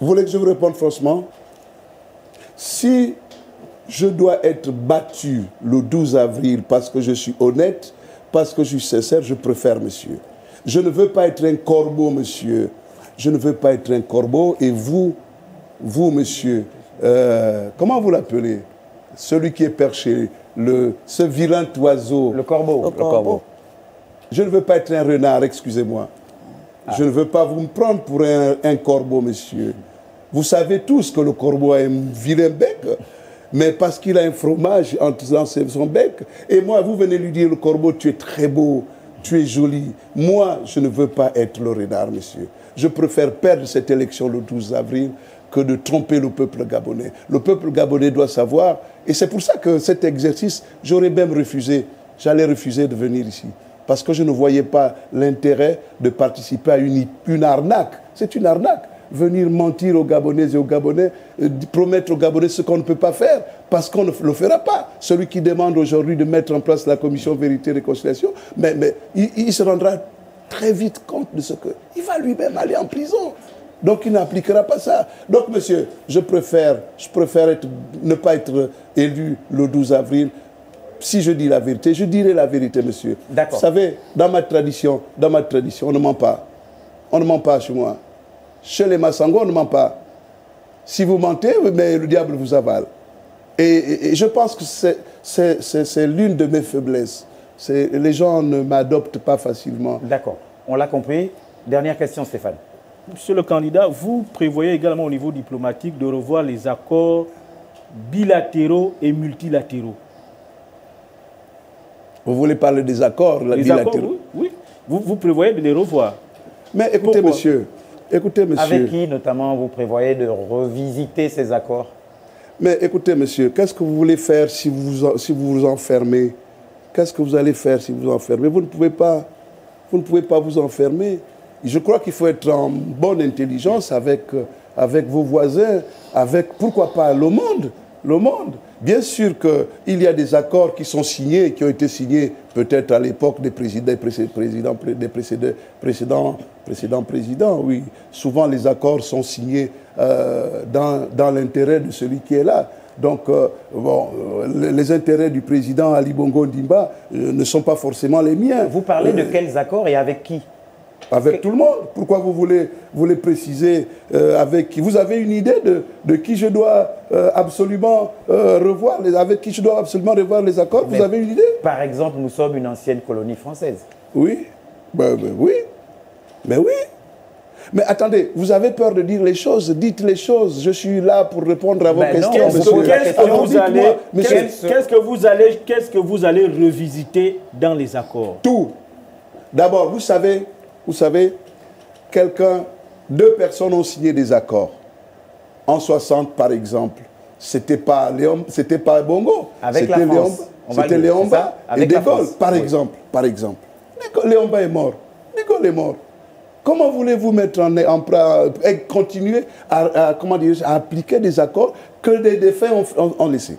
Vous voulez que je vous réponde franchement? Si je dois être battu le 12 avril parce que je suis honnête, parce que je suis sincère, je préfère, monsieur. Je ne veux pas être un corbeau, monsieur. Je ne veux pas être un corbeau. Et vous, monsieur, comment vous l'appelez? Celui qui est perché, ce vilain oiseau.
Le corbeau.
Le corbeau.
Je ne veux pas être un renard, excusez-moi. Je ne veux pas vous me prendre pour un corbeau, monsieur. Vous savez tous que le corbeau a un vilain bec, mais parce qu'il a un fromage dans son bec. Et moi, vous venez lui dire, le corbeau, tu es très beau, tu es joli. Moi, je ne veux pas être le renard, monsieur. Je préfère perdre cette élection le 12 avril que de tromper le peuple gabonais. Le peuple gabonais doit savoir, et c'est pour ça que cet exercice, j'aurais même refusé, j'allais refuser de venir ici. Parce que je ne voyais pas l'intérêt de participer à une arnaque. C'est une arnaque. Venir mentir aux Gabonaises et aux Gabonais, promettre aux Gabonais ce qu'on ne peut pas faire, parce qu'on ne le fera pas. Celui qui demande aujourd'hui de mettre en place la commission vérité et réconciliation, mais il se rendra très vite compte de ce que... Il va lui-même aller en prison. Donc il n'appliquera pas ça. Donc monsieur, je préfère ne pas être élu le 12 avril. Si je dis la vérité, je dirai la vérité, monsieur.
D'accord.
Vous savez, dans ma tradition, on ne ment pas. On ne ment pas chez moi. Chez les Massango, on ne ment pas. Si vous mentez, mais le diable vous avale. Et je pense que c'est l'une de mes faiblesses. Les gens ne m'adoptent pas facilement.
D'accord. On l'a compris. Dernière question, Stéphane.
Monsieur le candidat, vous prévoyez également au niveau diplomatique de revoir les accords bilatéraux et multilatéraux.
Vous voulez parler des accords bilatéraux?
Accords, oui. Vous prévoyez de les revoir.
Mais écoutez, monsieur.
Avec qui, notamment, vous prévoyez de revisiter ces accords?
Mais écoutez, monsieur, qu'est-ce que vous voulez faire si vous vous enfermez? Qu'est-ce que vous allez faire si vous vous enfermez? Vous ne pouvez pas vous enfermer. Je crois qu'il faut être en bonne intelligence avec vos voisins, pourquoi pas, le monde. Bien sûr qu'il y a des accords qui sont signés, qui ont été signés peut-être à l'époque des précédents présidents, oui. Souvent, les accords sont signés dans l'intérêt de celui qui est là. Donc, les intérêts du président Ali Bongo Ondimba ne sont pas forcément les miens.
Vous parlez de quels accords et avec qui?
Avec tout le monde. Pourquoi vous voulez préciser avec qui? Vous avez une idée de qui je dois absolument revoir, avec qui je dois absolument revoir les accords? Vous avez une idée?
Par exemple, nous sommes une ancienne colonie française.
Oui, oui. Mais oui. Mais attendez, vous avez peur de dire les choses, dites les choses. Je suis là pour répondre à vos questions.
Qu'est-ce que vous allez revisiter dans les accords?
Tout. D'abord, vous savez, deux personnes ont signé des accords. En 60, par exemple, c'était pas Bongo, c'était Léomba et De Gaulle, par exemple. Léomba est mort. De Gaulle est mort. Comment voulez-vous mettre et continuer à appliquer des accords que des défunts ont laissés?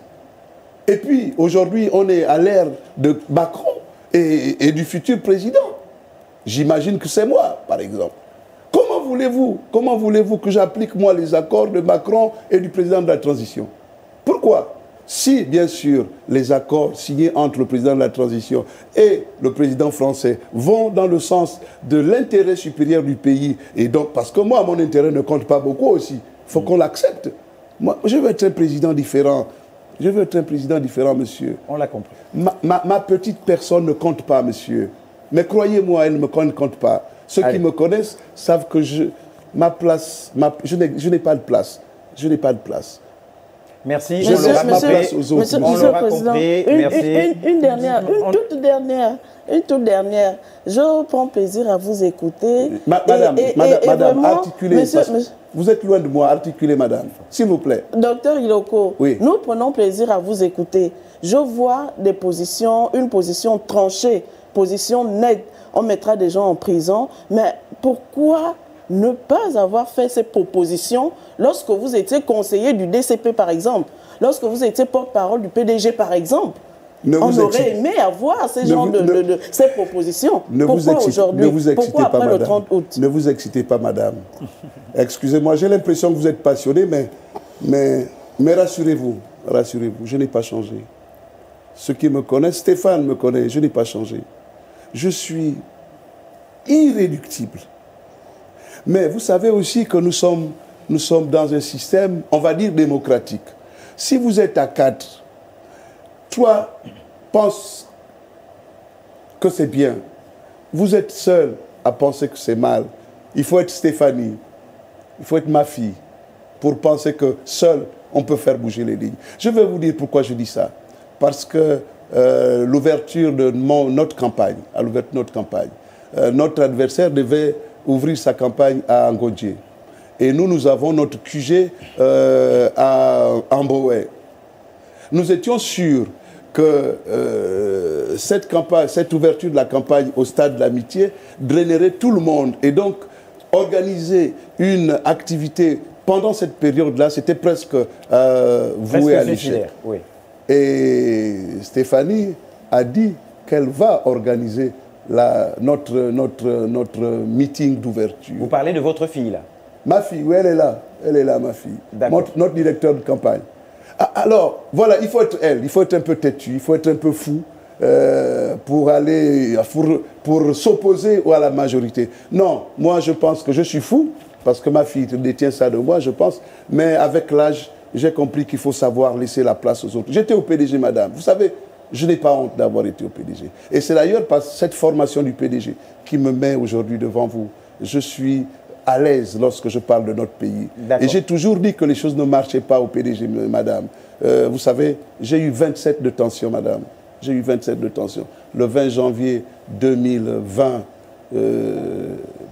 Et puis, aujourd'hui, on est à l'ère de Macron et du futur président. J'imagine que c'est moi, par exemple. Comment voulez-vous que j'applique, moi, les accords de Macron et du président de la transition? Pourquoi? Si, bien sûr, les accords signés entre le président de la transition et le président français vont dans le sens de l'intérêt supérieur du pays, et donc, parce que moi, mon intérêt ne compte pas beaucoup aussi, il faut qu'on l'accepte. Moi, je veux être un président différent. Je veux être un président différent, monsieur.
On l'a compris.
Ma petite personne ne compte pas, monsieur. Mais croyez-moi, elle ne compte pas. Ceux qui me connaissent savent que je n'ai pas de place. Je n'ai pas de place.
Merci.
Monsieur
le Président,
une toute dernière. Je prends plaisir à vous écouter.
Madame, articulez. Vous êtes loin de moi, articulez, madame. S'il vous plaît.
Docteur Iloko,
oui.
Nous prenons plaisir à vous écouter. Je vois une position tranchée, position nette. On mettra des gens en prison. Mais pourquoi ne pas avoir fait ces propositions lorsque vous étiez conseiller du DCP, par exemple, lorsque vous étiez porte-parole du PDG, par exemple? On aurait aimé avoir ces ces propositions. Pourquoi aujourd'hui? Pourquoi après le 30 août?
Ne vous excitez pas, madame. Excusez-moi, j'ai l'impression que vous êtes passionnée, mais rassurez-vous, je n'ai pas changé. Ceux qui me connaissent, Stéphane me connaît, je n'ai pas changé. Je suis irréductible. Mais vous savez aussi que nous sommes dans un système, on va dire, démocratique. Si vous êtes à 4, 3 pensent que c'est bien. Vous êtes seul à penser que c'est mal. Il faut être Stéphanie, il faut être ma fille, pour penser que seul, on peut faire bouger les lignes. Je vais vous dire pourquoi je dis ça. Parce que l'ouverture de notre campagne, notre adversaire devait ouvrir sa campagne à Angodje. Et nous avons notre QG à Amboé. Nous étions sûrs que cette ouverture de la campagne au stade de l'amitié drainerait tout le monde. Et donc, organiser une activité pendant cette période-là, c'était presque voué à l'échec.
Oui.
Et Stéphanie a dit qu'elle va organiser notre meeting d'ouverture.
Vous parlez de votre fille, là?
Ma fille, oui, elle est là, ma fille. Notre directeur de campagne. Alors, voilà, il faut être elle, il faut être un peu têtu, il faut être un peu fou pour s'opposer à la majorité. Non, moi je pense que je suis fou, parce que ma fille détient ça de moi, je pense, mais avec l'âge, j'ai compris qu'il faut savoir laisser la place aux autres. J'étais au PDG, madame. Vous savez, je n'ai pas honte d'avoir été au PDG. Et c'est d'ailleurs par cette formation du PDG qui me met aujourd'hui devant vous. Je suis à l'aise lorsque je parle de notre pays. Et j'ai toujours dit que les choses ne marchaient pas au PDG, madame. Vous savez, j'ai eu 27 de tension, madame. J'ai eu 27 de tension. Le 20 janvier 2020,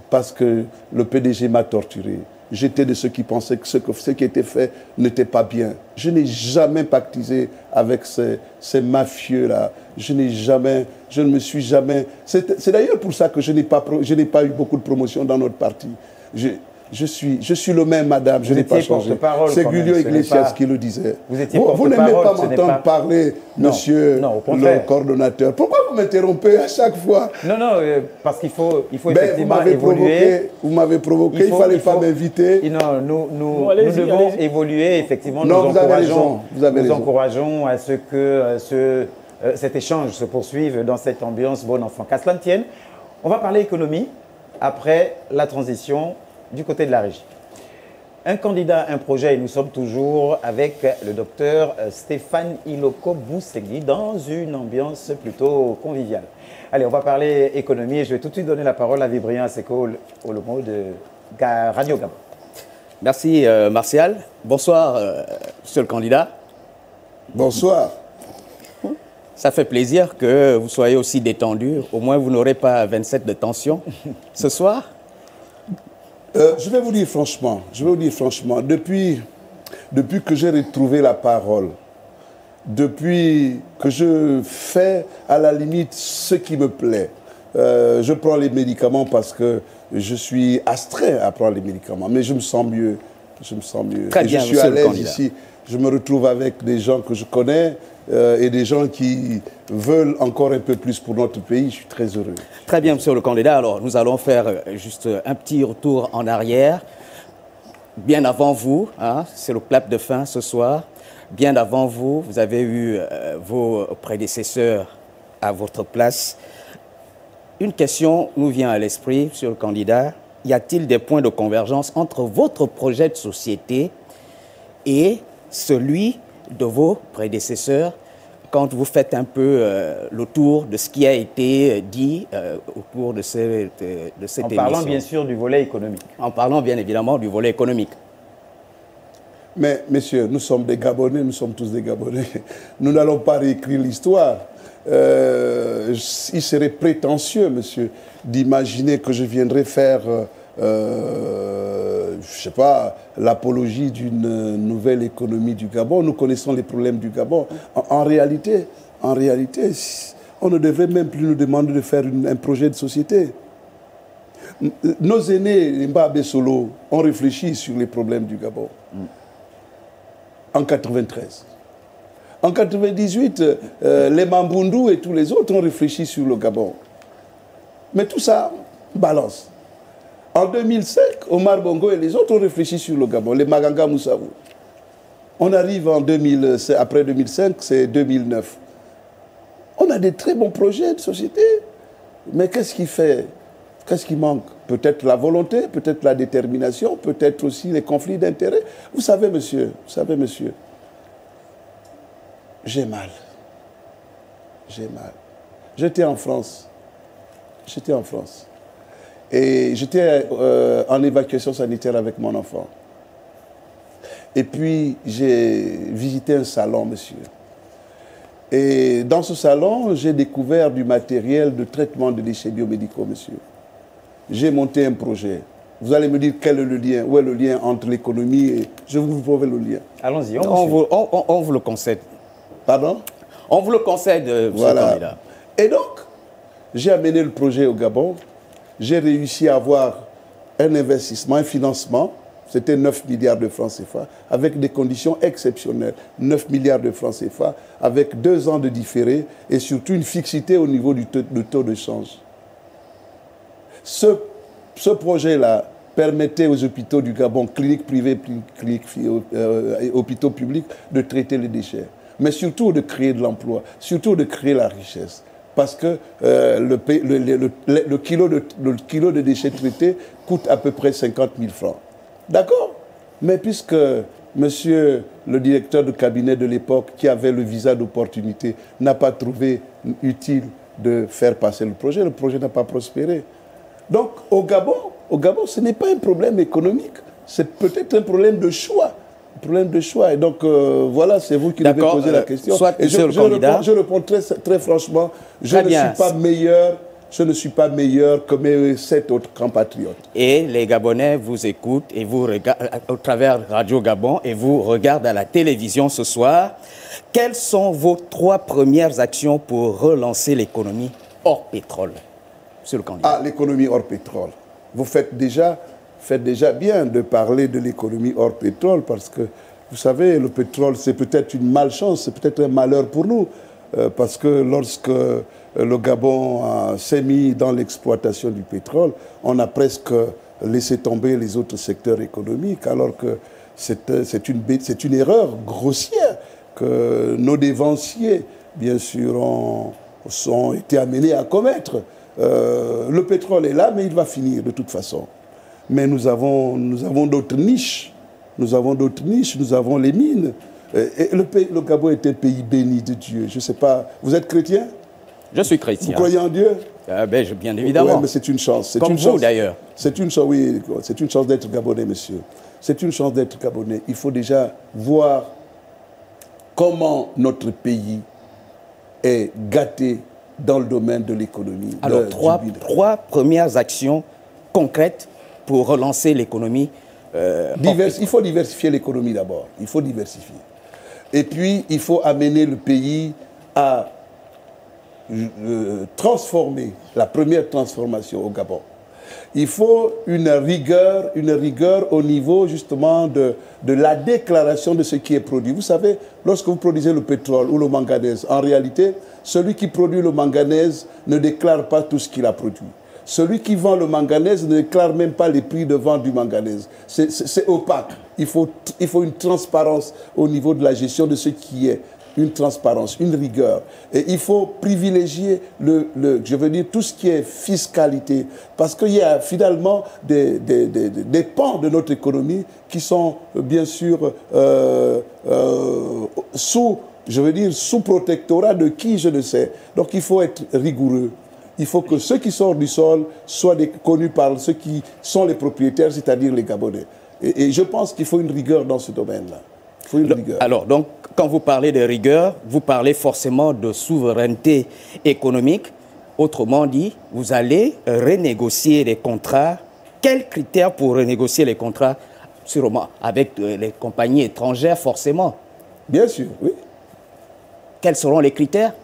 parce que le PDG m'a torturé. J'étais de ceux qui pensaient que ce qui était fait n'était pas bien. Je n'ai jamais pactisé avec ces mafieux-là. Je ne me suis jamais... C'est d'ailleurs pour ça que je n'ai pas eu beaucoup de promotion dans notre parti. Je suis le même, madame, je n'ai pas changé. C'est Giulio Iglesias qui le disait. Vous n'aimez pas m'entendre parler, monsieur le coordonnateur. Pourquoi vous m'interrompez à chaque fois?
Non, parce qu'il faut effectivement évoluer.
Vous m'avez provoqué, il ne fallait pas m'inviter.
Non, nous devons évoluer, effectivement. Nous encourageons à ce que cet échange se poursuive dans cette ambiance bon enfant. Qu'à cela ne tienne, on va parler économie. après la transition du côté de la régie. Un candidat, un projet, et nous sommes toujours avec le docteur Stéphane Iloko Boussegui dans une ambiance plutôt conviviale. Allez, on va parler économie et je vais tout de suite donner la parole à Vibrien Seko Olomo de Radio Gabon.
Merci Martial. Bonsoir, monsieur le candidat.
Bonsoir.
Ça fait plaisir que vous soyez aussi détendu. Au moins, vous n'aurez pas 27 de tension ce soir.
Je vais vous dire franchement, depuis que j'ai retrouvé la parole, depuis que je fais à la limite ce qui me plaît, je prends les médicaments parce que je suis astreint à prendre les médicaments, mais je me sens mieux.
Très bien,
je suis à l'aise ici. Je me retrouve avec des gens que je connais et des gens qui veulent encore un peu plus pour notre pays. Je suis très heureux.
Très bien, monsieur le candidat. Alors, nous allons faire juste un petit retour en arrière. Bien avant vous, hein, c'est le clap de fin ce soir. Bien avant vous, vous avez eu vos prédécesseurs à votre place. Une question nous vient à l'esprit, monsieur le candidat. Y a-t-il des points de convergence entre votre projet de société et celui de vos prédécesseurs quand vous faites un peu le tour de ce qui a été dit au cours de cette émission?
En parlant bien sûr du volet économique.
En parlant bien évidemment du volet économique.
Mais messieurs, nous sommes des Gabonais, nous sommes tous des Gabonais. Nous n'allons pas réécrire l'histoire. Il serait prétentieux, monsieur, d'imaginer que je viendrais faire, je ne sais pas, l'apologie d'une nouvelle économie du Gabon. Nous connaissons les problèmes du Gabon. En réalité, on ne devrait même plus nous demander de faire un projet de société. Nos aînés, Mbabe Solo, ont réfléchi sur les problèmes du Gabon. En 93. En 98, les Mambundu et tous les autres ont réfléchi sur le Gabon. Mais tout ça balance. En 2005, Omar Bongo et les autres ont réfléchi sur le Gabon, les Maganga Moussavou. On arrive en 2000, après 2005, c'est 2009. On a des très bons projets de société. Mais qu'est-ce qui fait? Qu'est-ce qui manque? Peut-être la volonté, peut-être la détermination, peut-être aussi les conflits d'intérêts. Vous savez, monsieur, j'ai mal. J'étais en France. Et j'étais en évacuation sanitaire avec mon enfant. Et puis, j'ai visité un salon, monsieur. Et dans ce salon, j'ai découvert du matériel de traitement de déchets biomédicaux, monsieur. J'ai monté un projet. Vous allez me dire quel est le lien, où est le lien entre l'économie et... Je vais vous prouver le lien.
Allons-y,
on vous le concède.
Pardon?
On vous le concède, monsieur le candidat.
Et donc, j'ai amené le projet au Gabon. J'ai réussi à avoir un investissement, un financement. C'était 9 milliards de francs CFA, avec des conditions exceptionnelles. 9 milliards de francs CFA, avec 2 ans de différé et surtout une fixité au niveau du taux de change. Ce projet-là permettait aux hôpitaux du Gabon, cliniques privées, hôpitaux publics, de traiter les déchets. Mais surtout de créer de l'emploi, surtout de créer la richesse. Parce que le kilo de déchets traités coûte à peu près 50 000 francs. D'accord? Mais puisque monsieur le directeur de cabinet de l'époque, qui avait le visa d'opportunité, n'a pas trouvé utile de faire passer le projet n'a pas prospéré. Donc, au Gabon, ce n'est pas un problème économique, c'est peut-être un problème de choix. Et donc, voilà, c'est vous qui devez poser la question. Et je réponds très franchement, je ne suis pas meilleur que mes 7 autres compatriotes.
Et les Gabonais vous écoutent et vous regardent au travers Radio Gabon et vous regardent à la télévision ce soir. Quelles sont vos 3 premières actions pour relancer l'économie hors pétrole, monsieur le candidat?
Ah, l'économie hors pétrole. Vous faites déjà bien de parler de l'économie hors pétrole parce que, vous savez, le pétrole, c'est peut-être une malchance, c'est peut-être un malheur pour nous. Parce que lorsque le Gabon s'est mis dans l'exploitation du pétrole, on a presque laissé tomber les autres secteurs économiques, alors que c'est une erreur grossière que nos dévanciers, bien sûr, ont été amenés à commettre. Le pétrole est là, mais il va finir de toute façon. Mais nous avons d'autres niches. Nous avons d'autres niches, nous avons les mines. Et le Gabon est un pays béni de Dieu. Je ne sais pas, vous êtes chrétien?
Je suis chrétien.
Vous croyez en Dieu?
Bien évidemment.
Ouais, mais c'est une chance.
Comme vous d'ailleurs.
C'est une chance, oui, c'est une chance d'être Gabonais, monsieur. C'est une chance d'être Gabonais. Il faut déjà voir comment notre pays est gâté dans le domaine de l'économie.
Alors, trois premières actions concrètes pour relancer l'économie.
Il faut diversifier l'économie d'abord. Il faut diversifier. Et puis, il faut amener le pays à transformer, la première transformation au Gabon. Il faut une rigueur au niveau justement de la déclaration de ce qui est produit. Vous savez, lorsque vous produisez le pétrole ou le manganèse, en réalité, celui qui produit le manganèse ne déclare pas tout ce qu'il a produit. Celui qui vend le manganèse ne déclare même pas les prix de vente du manganèse. C'est opaque. Il faut une transparence au niveau de la gestion de ce qui est. Une transparence, une rigueur. Et il faut privilégier je veux dire, tout ce qui est fiscalité. Parce qu'il y a finalement des pans de notre économie qui sont bien sûr sous protectorat de qui, je ne sais. Donc il faut être rigoureux. Il faut que ceux qui sortent du sol soient connus par ceux qui sont les propriétaires, c'est-à-dire les Gabonais. Et je pense qu'il faut une rigueur dans ce domaine-là. Il faut une rigueur.
Alors, donc, quand vous parlez de rigueur, vous parlez forcément de souveraineté économique. Autrement dit, vous allez renégocier les contrats. Quels critères pour renégocier les contrats? Sûrement avec les compagnies étrangères, forcément.
Bien sûr, oui.
Quels seront les critères?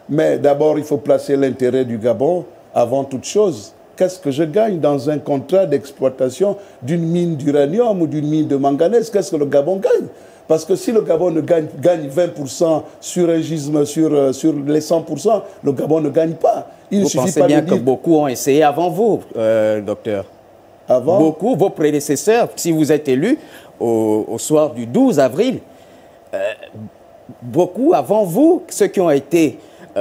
Mais d'abord, il faut placer l'intérêt du Gabon avant toute chose. Qu'est-ce que je gagne dans un contrat d'exploitation d'une mine d'uranium ou d'une mine de manganèse? Qu'est-ce que le Gabon gagne? Parce que si le Gabon gagne 20% sur un gisement, sur les 100%, le Gabon ne gagne pas.
Vous pensez bien que beaucoup ont essayé avant vous, docteur?
Avant?
Beaucoup, vos prédécesseurs, si vous êtes élu au soir du 12 avril, beaucoup avant vous, ceux qui ont été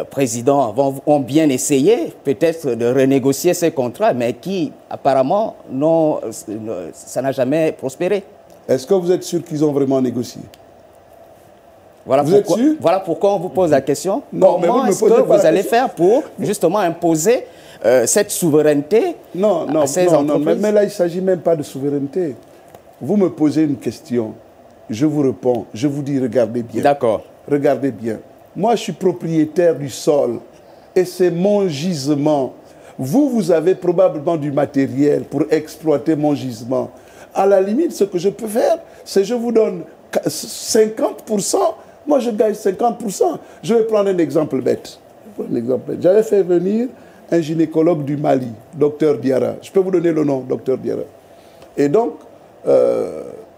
présidents avant vous, ont bien essayé peut-être de renégocier ces contrats, mais qui apparemment, ça n'a jamais prospéré.
Est-ce que vous êtes sûr qu'ils ont vraiment négocié?
Voilà pourquoi on vous pose la question.
Non,
comment est-ce que vous allez faire pour justement imposer cette souveraineté à ces entreprises?
Mais là, il ne s'agit même pas de souveraineté. Vous me posez une question, je vous réponds, je vous dis regardez bien.
D'accord.
Regardez bien. Moi, je suis propriétaire du sol et c'est mon gisement. Vous avez probablement du matériel pour exploiter mon gisement. À la limite, ce que je peux faire, c'est je vous donne 50%, moi je gagne 50%. Je vais prendre un exemple bête. J'avais fait venir un gynécologue du Mali, docteur Diarra. Je peux vous donner le nom, docteur Diarra. Et donc,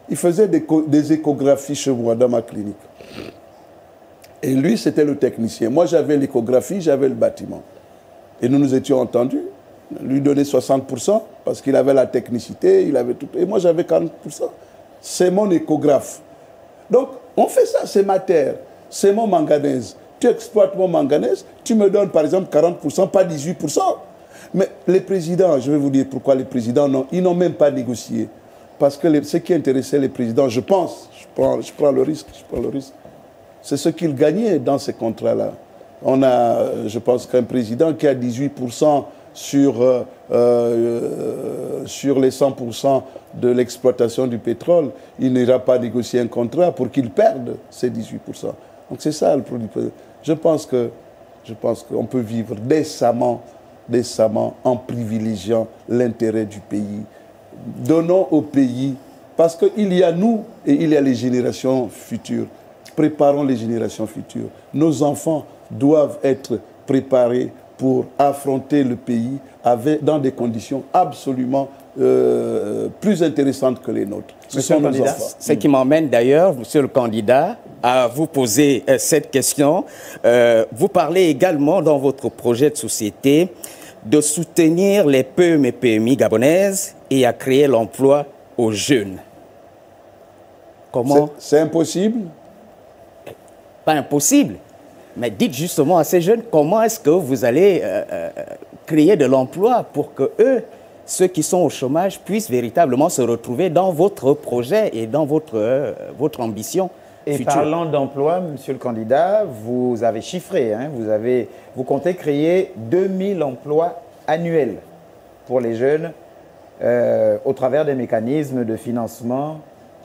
il faisait des échographies chez moi, dans ma clinique. Et lui, c'était le technicien. Moi, j'avais l'échographie, j'avais le bâtiment. Et nous nous étions entendus. Lui donner 60% parce qu'il avait la technicité, il avait tout. Et moi, j'avais 40%. C'est mon échographe. Donc, on fait ça, c'est ma terre, c'est mon manganèse. Tu exploites mon manganèse, tu me donnes par exemple 40%, pas 18%. Mais les présidents, je vais vous dire pourquoi les présidents, ils n'ont même pas négocié. Parce que ce qui intéressait les présidents, je pense, je prends le risque, c'est ce qu'ils gagnaient dans ces contrats-là. On a, je pense qu'un président qui a 18% sur les 100% de l'exploitation du pétrole, il n'ira pas négocier un contrat pour qu'il perde ces 18%. Donc c'est ça le produit. Je pense qu'on peut vivre décemment en privilégiant l'intérêt du pays. Donnons au pays, parce qu'il y a nous et il y a les générations futures. Préparons les générations futures. Nos enfants doivent être préparés pour affronter le pays dans des conditions absolument plus intéressantes que les nôtres.
Ce sont nos enfants. Ce qui m'emmène d'ailleurs, monsieur le candidat, à vous poser cette question. Vous parlez également dans votre projet de société de soutenir les PME et PMI gabonaises et à créer l'emploi aux jeunes. Comment?
C'est impossible?
Pas impossible. Mais dites justement à ces jeunes, comment est-ce que vous allez créer de l'emploi pour que eux, ceux qui sont au chômage, puissent véritablement se retrouver dans votre projet et dans votre ambition
Et
future.
parlant d'emploi, monsieur le candidat, vous avez chiffré, hein, vous comptez créer 2000 emplois annuels pour les jeunes au travers des mécanismes de financement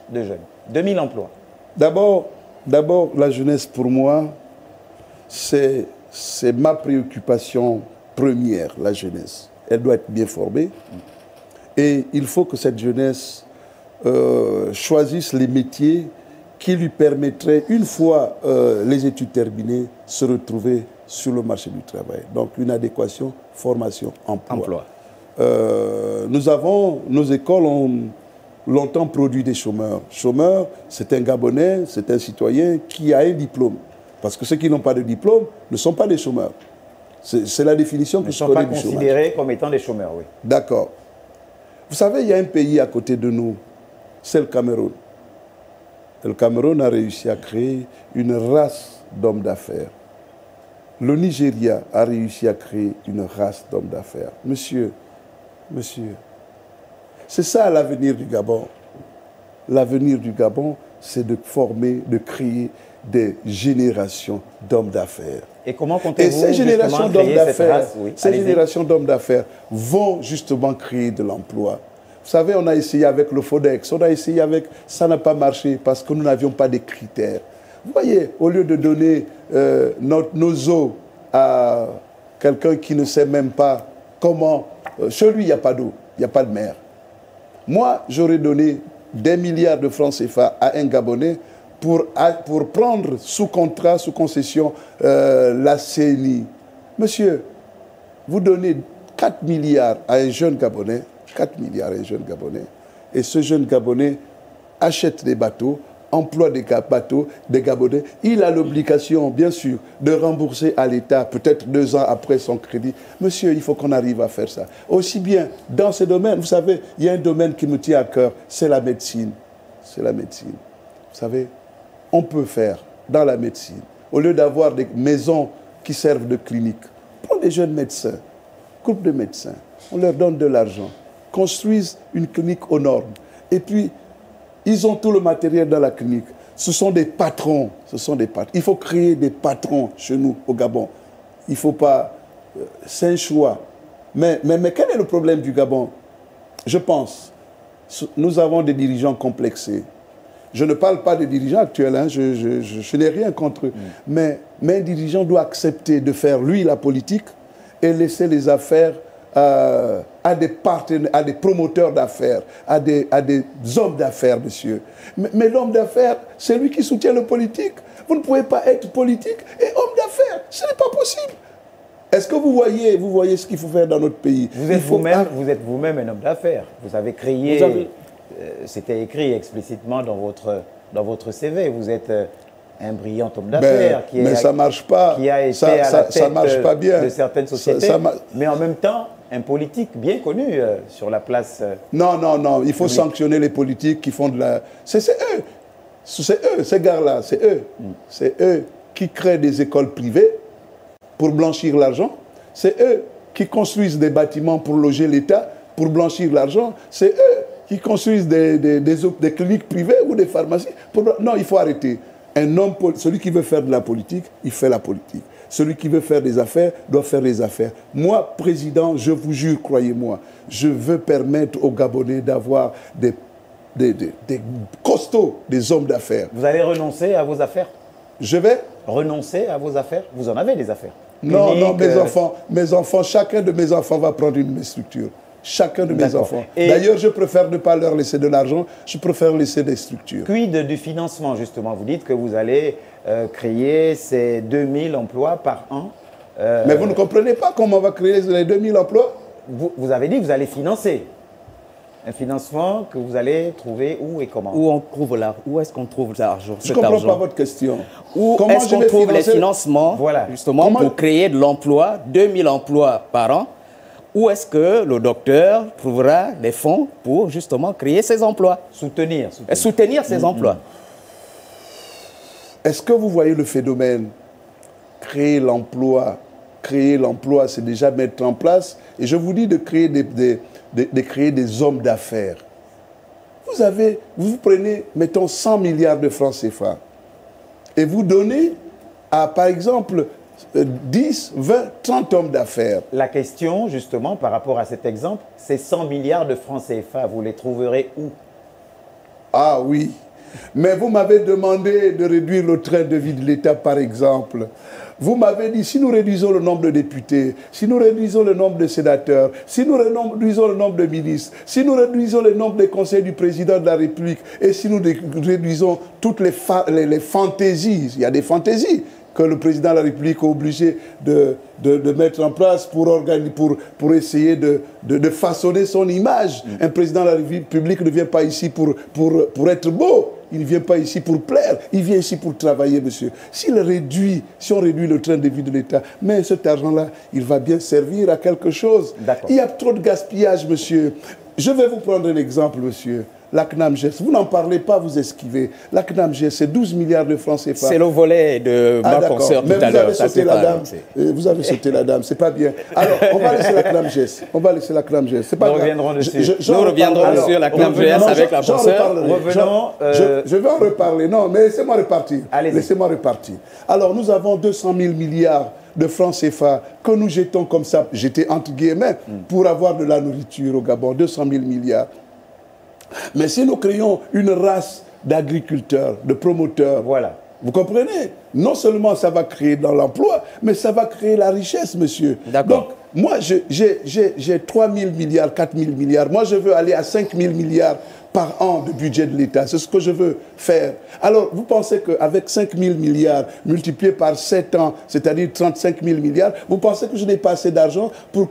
de jeunes. 2000 emplois.
D'abord, la jeunesse, pour moi, c'est ma préoccupation première, la jeunesse. Elle doit être bien formée. Et il faut que cette jeunesse choisisse les métiers qui lui permettraient, une fois les études terminées, se retrouver sur le marché du travail. Donc, une adéquation, formation, emploi. Nos écoles ont longtemps produit des chômeurs. Chômeur, c'est un Gabonais, c'est un citoyen qui a un diplôme. Parce que ceux qui n'ont pas de diplôme ne sont pas des chômeurs. C'est la définition que je connais du chômage.
Ils ne sont pas considérés comme étant des chômeurs, oui.
D'accord. Vous savez, il y a un pays à côté de nous, c'est le Cameroun. Le Cameroun a réussi à créer une race d'hommes d'affaires. Le Nigeria a réussi à créer une race d'hommes d'affaires. Monsieur, c'est ça l'avenir du Gabon. L'avenir du Gabon, c'est de former, de créer des générations d'hommes d'affaires.
Et comment comptez-vous
ces générations d'hommes d'affaires,
ces
générations d'hommes d'affaires vont justement créer de l'emploi. Vous savez, on a essayé avec le FODEX, on a essayé avec... Ça n'a pas marché parce que nous n'avions pas de critères. Vous voyez, au lieu de donner nos eaux à quelqu'un qui ne sait même pas comment... chez lui, il n'y a pas d'eau, il n'y a pas de mer. Moi, j'aurais donné des milliards de francs CFA à un Gabonais pour prendre sous contrat, sous concession, la CNI. Monsieur, vous donnez 4 milliards à un jeune Gabonais, 4 milliards à un jeune Gabonais, et ce jeune Gabonais achète des bateaux, emploie des bateaux, des Gabonais. Il a l'obligation, bien sûr, de rembourser à l'État, peut-être 2 ans après son crédit. Monsieur, il faut qu'on arrive à faire ça. Aussi bien dans ces domaines, vous savez, il y a un domaine qui me tient à cœur, c'est la médecine. C'est la médecine. Vous savez, on peut faire dans la médecine, au lieu d'avoir des maisons qui servent de clinique, prends des jeunes médecins, groupe de médecins, on leur donne de l'argent, construisent une clinique aux normes, et puis ils ont tout le matériel dans la clinique. Ce sont des patrons, Il faut créer des patrons chez nous, au Gabon. Il ne faut pas... c'est un choix. Mais quel est le problème du Gabon? Je pense, nous avons des dirigeants complexés. Je ne parle pas des dirigeants actuels, hein, je n'ai rien contre eux. Mais un dirigeant doit accepter de faire, lui, la politique et laisser les affaires à des partenaires, à des promoteurs d'affaires, à des hommes d'affaires, monsieur. Mais l'homme d'affaires, c'est lui qui soutient le politique. Vous ne pouvez pas être politique et homme d'affaires. Ce n'est pas possible. Est-ce que vous voyez ce qu'il faut faire dans notre pays?
Vous êtes vous-même un homme d'affaires. Vous avez créé... c'était écrit explicitement dans votre CV. Vous êtes un brillant homme d'affaires
ça marche pas.
Qui a été à la tête
marche pas bien.
de certaines sociétés, mais en même temps un politique bien connu sur la place.
Non, il faut sanctionner les politiques qui font de la... C'est eux, ces gars-là, c'est eux. C'est eux qui créent des écoles privées pour blanchir l'argent. C'est eux qui construisent des bâtiments pour loger l'État, pour blanchir l'argent. C'est eux qui construisent des cliniques privées ou des pharmacies. Non, il faut arrêter. Celui qui veut faire de la politique, il fait la politique. Celui qui veut faire des affaires, doit faire des affaires. Moi, président, je vous jure, croyez-moi, je veux permettre aux Gabonais d'avoir des costauds, des hommes d'affaires.
Vous allez renoncer à vos affaires? Je vais renoncer à vos affaires? Vous en avez des affaires?
Non, mes enfants, chacun de mes enfants va prendre une structure. Chacun de mes enfants. D'ailleurs, je préfère ne pas leur laisser de l'argent, je préfère laisser des structures.
Quid du financement, justement? Vous dites que vous allez créer ces 2000 emplois par an.
Mais vous ne comprenez pas comment on va créer les 2000 emplois?
Vous avez dit que vous allez financer. Un financement que vous allez trouver où et comment?
Où est-ce qu'on trouve l'argent?
Je ne comprends pas votre question.
Où est-ce qu'on trouve les financements justement pour créer de l'emploi, 2000 emplois par an? Où est-ce que le docteur trouvera des fonds pour justement créer ces emplois? Soutenir ces emplois.
Est-ce que vous voyez le phénomène? Créer l'emploi créer l'emploi, c'est déjà mettre en place. Et je vous dis de créer des hommes d'affaires. Vous prenez, mettons, 100 milliards de francs CFA et vous donnez à, par exemple, 10, 20, 30 hommes d'affaires.
La question, justement, par rapport à cet exemple, c'est 100 milliards de francs CFA. Vous les trouverez où?
Ah oui, mais vous m'avez demandé de réduire le train de vie de l'État, par exemple. Vous m'avez dit, si nous réduisons le nombre de députés, si nous réduisons le nombre de sénateurs, si nous réduisons le nombre de ministres, si nous réduisons le nombre des conseils du président de la République, et si nous réduisons toutes les fantaisies, il y a des fantaisies que le président de la République est obligé de mettre en place pour essayer de façonner son image. Un président de la République ne vient pas ici pour être beau. Il ne vient pas ici pour plaire, il vient ici pour travailler, monsieur. Si on réduit le train de vie de l'État, mais cet argent-là, il va bien servir à quelque chose. Il y a trop de gaspillage, monsieur. Je vais vous prendre un exemple, monsieur. La CNAMGES, vous n'en parlez pas, vous esquivez. La CNAMGES, c'est 12 milliards de francs CFA.
C'est le volet de ma consoeur tout à l'heure.
Vous avez sauté la dame, c'est pas bien. Alors, on va laisser la CNAMGES. On va laisser la CNAMGES. C'est pas
Nous reviendrons dessus.
Nous reviendrons sur la CNAMGES avec la consoeur.
Revenons.
Je vais en reparler. Non, mais laissez-moi repartir. Laissez-moi repartir. Alors, nous avons 200 000 milliards de francs CFA que nous jetons comme ça, jetés entre guillemets, pour avoir de la nourriture au Gabon. 200 000 milliards. Mais si nous créons une race d'agriculteurs, de promoteurs,
voilà.
Vous comprenez? Non seulement ça va créer dans l'emploi, mais ça va créer la richesse, monsieur. Donc, moi, j'ai 3 000 milliards, 4 000 milliards. Moi, je veux aller à 5 000 milliards par an de budget de l'État. C'est ce que je veux faire. Alors, vous pensez qu'avec 5 000 milliards multiplié par 7 ans, c'est-à-dire 35 000 milliards, vous pensez que je n'ai pas assez d'argent pour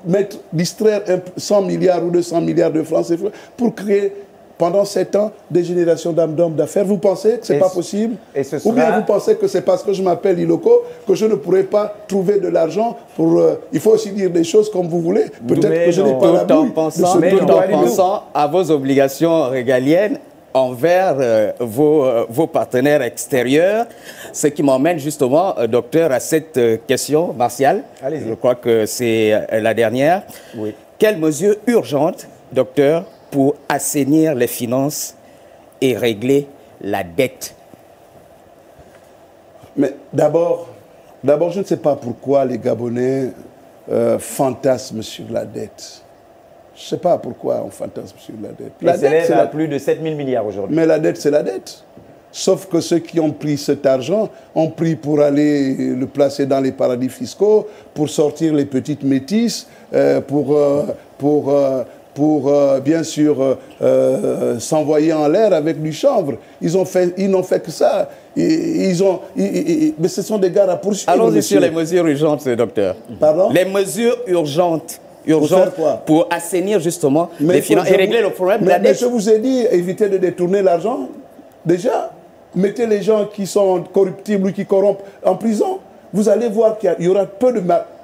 distraire 100 milliards ou 200 milliards de francs CFA pour créer pendant 7 ans, des générations d'hommes d'affaires. Vous pensez que ce n'est pas possible? Ou bien vous pensez que c'est parce que je m'appelle Iloko que je ne pourrai pas trouver de l'argent pour... il faut aussi dire des choses comme vous voulez. Peut-être que je n'ai pas la bouille.
Tout en pensant à vos obligations régaliennes envers vos partenaires extérieurs, ce qui m'emmène justement, docteur, à cette question martiale. Je crois que c'est la dernière.
Oui.
Quelles mesures urgentes, docteur, pour assainir les finances et régler la dette?
Mais d'abord, je ne sais pas pourquoi les Gabonais fantasment sur la dette. Je ne sais pas pourquoi on fantasme sur la dette.
La dette s'élève à plus de 7 000 milliards aujourd'hui.
Mais la dette, c'est la dette. Sauf que ceux qui ont pris cet argent ont pris pour aller le placer dans les paradis fiscaux, pour sortir les petites métisses, pour bien sûr s'envoyer en l'air avec du chanvre. Ils n'ont fait que ça. Mais ce sont des gars à poursuivre.
Allons-y sur les mesures urgentes, docteur.
Pardon?
Les mesures urgentes pour assainir justement les finances et régler le problème de la dette.
Mais je vous ai dit, évitez de détourner l'argent. Déjà, mettez les gens qui sont corruptibles ou qui corrompent en prison. Vous allez voir qu'il y aura peu de...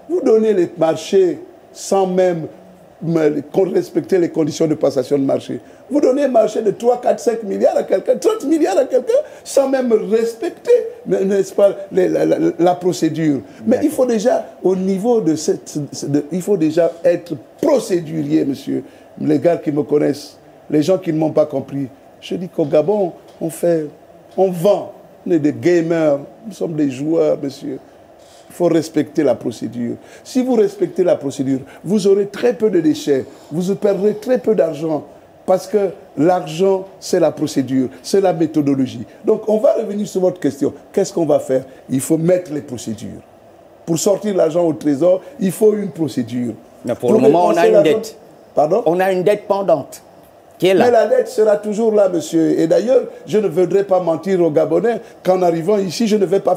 Vous donnez les marchés sans même respecter les conditions de passation de marché. Vous donnez un marché de 3, 4, 5 milliards à quelqu'un, 30 milliards à quelqu'un, sans même respecter, n'est-ce pas, la procédure. Mais il faut déjà, au niveau de il faut déjà être procédurier, monsieur. Les gars qui me connaissent, les gens qui ne m'ont pas compris. Je dis qu'au Gabon, on vend. On est des gamers, nous sommes des joueurs, monsieur. Il faut respecter la procédure. Si vous respectez la procédure, vous aurez très peu de déchets, vous perdrez très peu d'argent, parce que l'argent, c'est la procédure, c'est la méthodologie. Donc, on va revenir sur votre question. Qu'est-ce qu'on va faire? Il faut mettre les procédures. Pour sortir l'argent au trésor, il faut une procédure.
Mais pour le moment, on a une dette.
Pardon?
On a une dette pendante. Qui est là.
Mais la dette sera toujours là, monsieur. Et d'ailleurs, je ne voudrais pas mentir aux Gabonais qu'en arrivant ici, je ne vais pas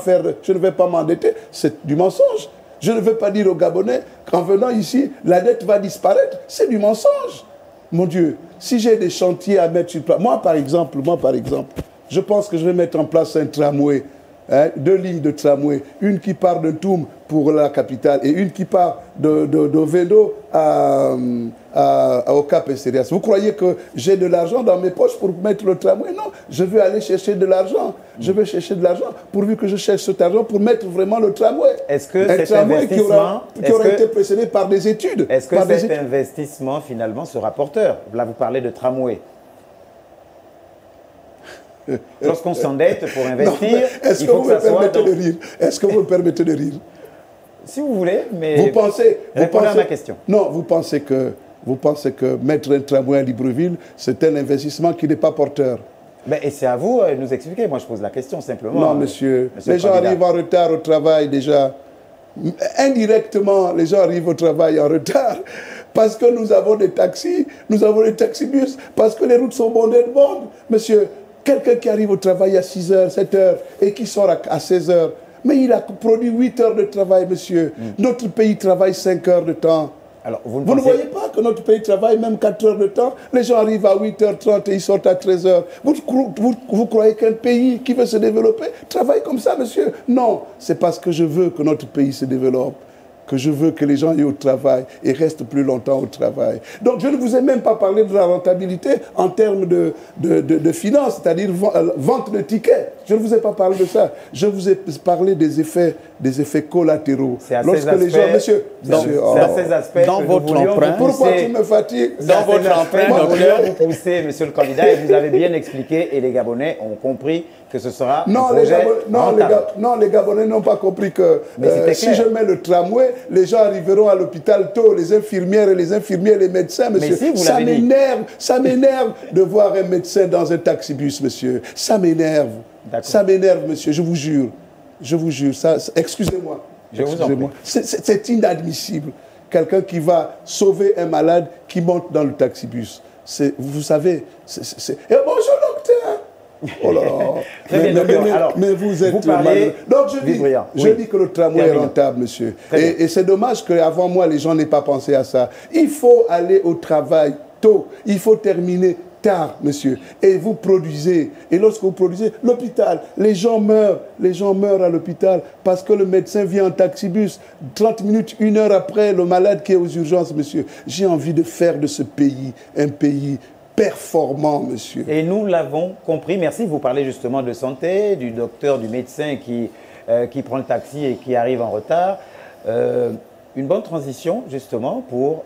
m'endetter. C'est du mensonge. Je ne veux pas dire aux Gabonais qu'en venant ici, la dette va disparaître. C'est du mensonge. Mon Dieu, si j'ai des chantiers à mettre sur place, moi par exemple, je pense que je vais mettre en place un tramway, 2 lignes de tramway, une qui part de Toum pour la capitale et une qui part de Vedo au Cap Esterias. Vous croyez que j'ai de l'argent dans mes poches pour mettre le tramway? Non, je veux aller chercher de l'argent. Je veux chercher de l'argent pourvu que je cherche cet argent pour mettre vraiment le tramway.
Est-ce que
un
cet
tramway
investissement
qui aura été précédé par des études?
Est-ce que cet investissement finalement sera porteur? Là, vous parlez de tramway. Lorsqu'on s'endette pour investir,
est-ce
il
que
faut
vous
que
me
ça soit
permettez de rire? Est-ce que vous me permettez de rire?
Si vous voulez, mais
répondez
à ma question.
Non, vous pensez que mettre un tramway à Libreville, c'est un investissement qui n'est pas porteur?
Ben, et c'est à vous de nous expliquer. Moi, je pose la question simplement.
Non, monsieur. Les gens
candidat.
arrivent en retard au travail déjà. Indirectement, les gens arrivent au travail en retard parce que nous avons des taxis, nous avons des taxibus, parce que les routes sont bondées de monde. Monsieur, quelqu'un qui arrive au travail à 6 h, 7 h et qui sort à 16 h, mais il a produit 8 heures de travail, monsieur. Notre pays travaille 5 heures de temps.
Alors, vous
ne voyez pas que notre pays travaille même 4 heures de temps? Les gens arrivent à 8h30 et ils sortent à 13 h. Vous croyez qu'un pays qui veut se développer travaille comme ça, monsieur? Non, c'est parce que je veux que notre pays se développe, que je veux que les gens aillent au travail et restent plus longtemps au travail. Donc, je ne vous ai même pas parlé de la rentabilité en termes de finances, c'est-à-dire vente de tickets. Je ne vous ai pas parlé de ça. Je vous ai parlé des effets collatéraux.
C'est à ces aspects,
les gens, monsieur,
c'est à ces aspects
dans
que
votre emprunt.
Pourquoi tu me fatigues?
Dans votre emprunt,
docteur, vous poussez, monsieur le candidat, et vous avez bien expliqué, et les Gabonais ont compris que ce sera un projet
les Gabonais n'ont pas compris que si je mets le tramway, les gens arriveront à l'hôpital tôt, les infirmières et les infirmiers, les médecins, monsieur.
Si,
ça m'énerve de voir un médecin dans un taxibus, monsieur. Ça m'énerve. Ça m'énerve, monsieur, je vous jure. Je vous jure. Excusez-moi. Excusez-moi. C'est inadmissible. Quelqu'un qui va sauver un malade qui monte dans le taxibus. Vous savez, Et bonjour, docteur. Oh là là.
Très bien, docteur.
Mais vous êtes
parlez...
Donc je dis que le tramway est rentable, monsieur. Et c'est dommage qu'avant moi, les gens n'aient pas pensé à ça. Il faut aller au travail tôt. Il faut terminer tard, monsieur. Et vous produisez. Et lorsque vous produisez, l'hôpital, les gens meurent. Les gens meurent à l'hôpital parce que le médecin vient en taxibus 30 minutes, 1 heure après le malade qui est aux urgences, monsieur. J'ai envie de faire de ce pays un pays performant, monsieur.
Et nous l'avons compris. Merci. Vous parlez justement de santé, du docteur, du médecin qui prend le taxi et qui arrive en retard. Une bonne transition, justement, pour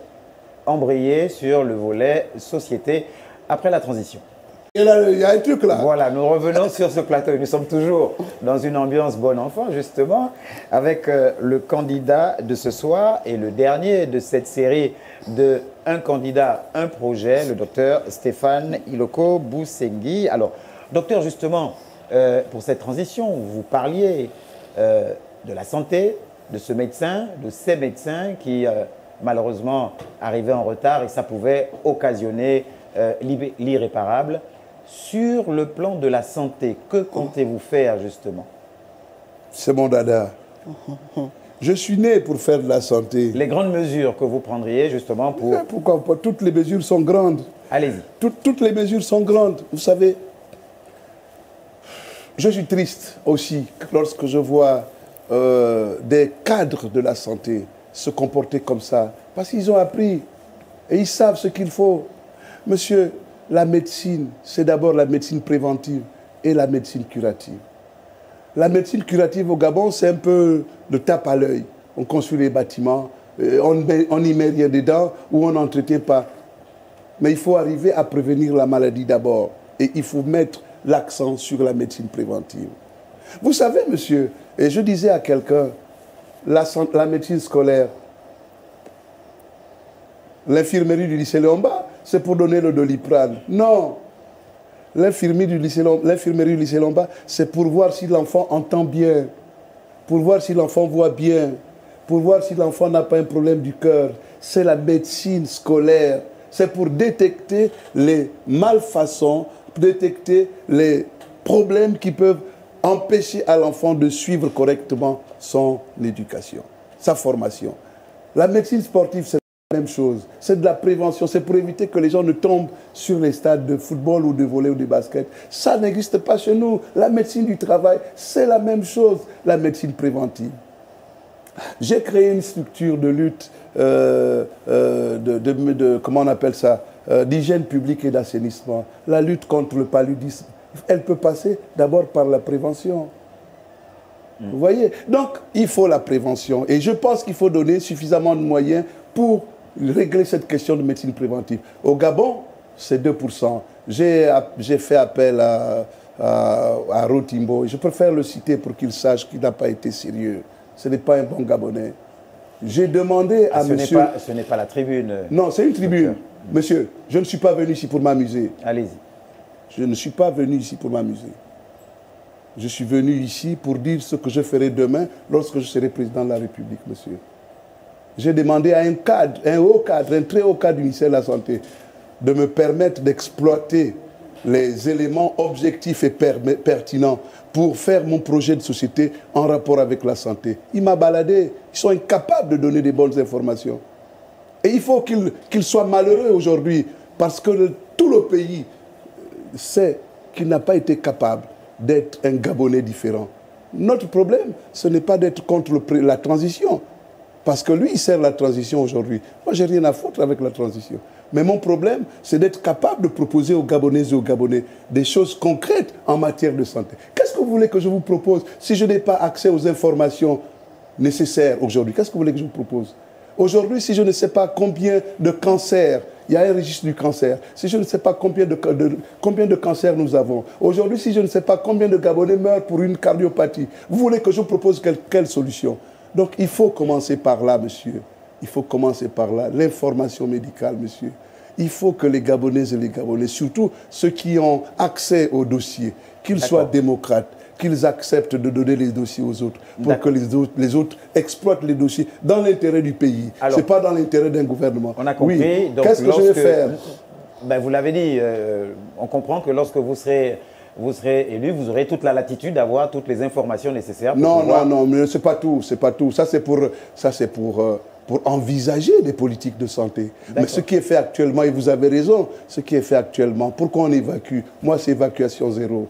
embrayer sur le volet société après la transition.
Et là, il y a un truc là.
Voilà, nous revenons sur ce plateau. Nous sommes toujours dans une ambiance bon enfant, justement, avec le candidat de ce soir et le dernier de cette série de Un candidat, un projet, le docteur Stéphane Iloko Boussengi. Alors, docteur, justement, pour cette transition, vous parliez de la santé, de ce médecin, de ces médecins qui, malheureusement, arrivaient en retard et ça pouvait occasionner l'irréparable. Sur le plan de la santé, que comptez-vous faire, justement?
C'est mon dada. Je suis né pour faire de la santé.
Les grandes mesures que vous prendriez, justement, pour...
Pourquoi pas? Toutes les mesures sont grandes.
Allez-y.
Toutes les mesures sont grandes. Vous savez, je suis triste aussi lorsque je vois des cadres de la santé se comporter comme ça. Parce qu'ils ont appris et ils savent ce qu'il faut. Monsieur, la médecine, c'est d'abord la médecine préventive et la médecine curative. La médecine curative au Gabon, c'est un peu de tape à l'œil. On construit les bâtiments, on n'y met rien dedans ou on n'entretient pas. Mais il faut arriver à prévenir la maladie d'abord. Et il faut mettre l'accent sur la médecine préventive. Vous savez, monsieur, et je disais à quelqu'un, la médecine scolaire, l'infirmerie du lycée Léomba, c'est pour donner le Doliprane. Non. L'infirmerie du lycée Léomba, c'est pour voir si l'enfant entend bien, pour voir si l'enfant voit bien, pour voir si l'enfant n'a pas un problème du cœur. C'est la médecine scolaire. C'est pour détecter les malfaçons, détecter les problèmes qui peuvent empêcher à l'enfant de suivre correctement son éducation, sa formation. La médecine sportive, c'est la même chose. C'est de la prévention. C'est pour éviter que les gens ne tombent sur les stades de football ou de volley ou de basket. Ça n'existe pas chez nous. La médecine du travail, c'est la même chose. La médecine préventive. J'ai créé une structure de lutte, comment on appelle ça, d'hygiène publique et d'assainissement. La lutte contre le paludisme, elle peut passer d'abord par la prévention. Vous voyez? Donc, il faut la prévention. Et je pense qu'il faut donner suffisamment de moyens pour régler cette question de médecine préventive. Au Gabon, c'est 2%. J'ai fait appel à Rotimbo. Je préfère le citer pour qu'il sache qu'il n'a pas été sérieux. Ce n'est pas un bon Gabonais. J'ai demandé à monsieur...
Ce n'est pas la tribune.
Non, c'est une tribune. Monsieur, je ne suis pas venu ici pour m'amuser.
Allez-y.
Je ne suis pas venu ici pour m'amuser. Je suis venu ici pour dire ce que je ferai demain lorsque je serai président de la République, monsieur. J'ai demandé à un cadre, un haut cadre, un très haut cadre du ministère de la Santé de me permettre d'exploiter les éléments objectifs et pertinents pour faire mon projet de société en rapport avec la santé. Il m'a baladé. Ils sont incapables de donner des bonnes informations. Et il faut qu'ils soient malheureux aujourd'hui parce que tout le pays sait qu'il n'a pas été capable d'être un Gabonais différent. Notre problème, ce n'est pas d'être contre la transition, parce que lui, il sert la transition aujourd'hui. Moi, je n'ai rien à foutre avec la transition. Mais mon problème, c'est d'être capable de proposer aux Gabonaises et aux Gabonais des choses concrètes en matière de santé. Qu'est-ce que vous voulez que je vous propose si je n'ai pas accès aux informations nécessaires aujourd'hui? Qu'est-ce que vous voulez que je vous propose? Aujourd'hui, si je ne sais pas combien de cancers, il y a un registre du cancer, si je ne sais pas combien de cancers nous avons, aujourd'hui, si je ne sais pas combien de Gabonais meurent pour une cardiopathie, vous voulez que je vous propose quelle solution? Donc, il faut commencer par là, monsieur. Il faut commencer par là. L'information médicale, monsieur. Il faut que les Gabonaises et les Gabonais, surtout ceux qui ont accès aux dossiers, qu'ils soient démocrates, qu'ils acceptent de donner les dossiers aux autres pour que les autres exploitent les dossiers dans l'intérêt du pays. Ce n'est pas dans l'intérêt d'un gouvernement.
On a compris.
Oui. Qu'est-ce que je vais faire?
Ben, vous l'avez dit, on comprend que lorsque vous serez élu, vous aurez toute la latitude d'avoir toutes les informations nécessaires.
Non, mais ce n'est pas tout. C'est pas tout. Ça, c'est pour envisager des politiques de santé. Mais ce qui est fait actuellement, et vous avez raison, ce qui est fait actuellement, pourquoi on évacue? Moi, c'est évacuation zéro.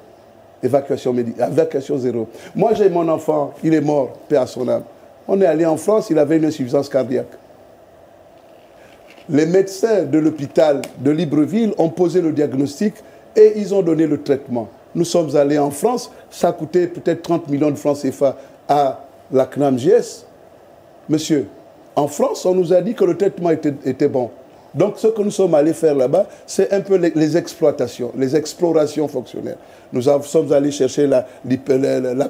Évacuation zéro. Moi, j'ai mon enfant, il est mort, paix à son âme. On est allé en France, il avait une insuffisance cardiaque. Les médecins de l'hôpital de Libreville ont posé le diagnostic et ils ont donné le traitement. Nous sommes allés en France, ça a coûté peut-être 30 millions de francs CFA à la CNAMGS. Monsieur, en France, on nous a dit que le traitement était bon. Donc, ce que nous sommes allés faire là-bas, c'est un peu les exploitations, les explorations fonctionnelles. Nous sommes allés chercher la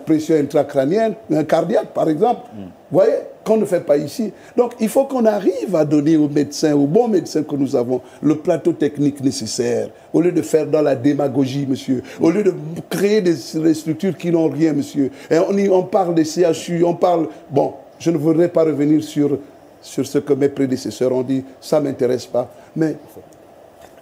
pression intracrânienne, cardiaque, par exemple. Vous voyez, qu'on ne fait pas ici. Donc, il faut qu'on arrive à donner aux médecins, aux bons médecins que nous avons, le plateau technique nécessaire, au lieu de faire dans la démagogie, monsieur, au lieu de créer des structures qui n'ont rien, monsieur. Et on parle des CHU, on parle... Bon, je ne voudrais pas revenir sur ce que mes prédécesseurs ont dit, ça ne m'intéresse pas. Mais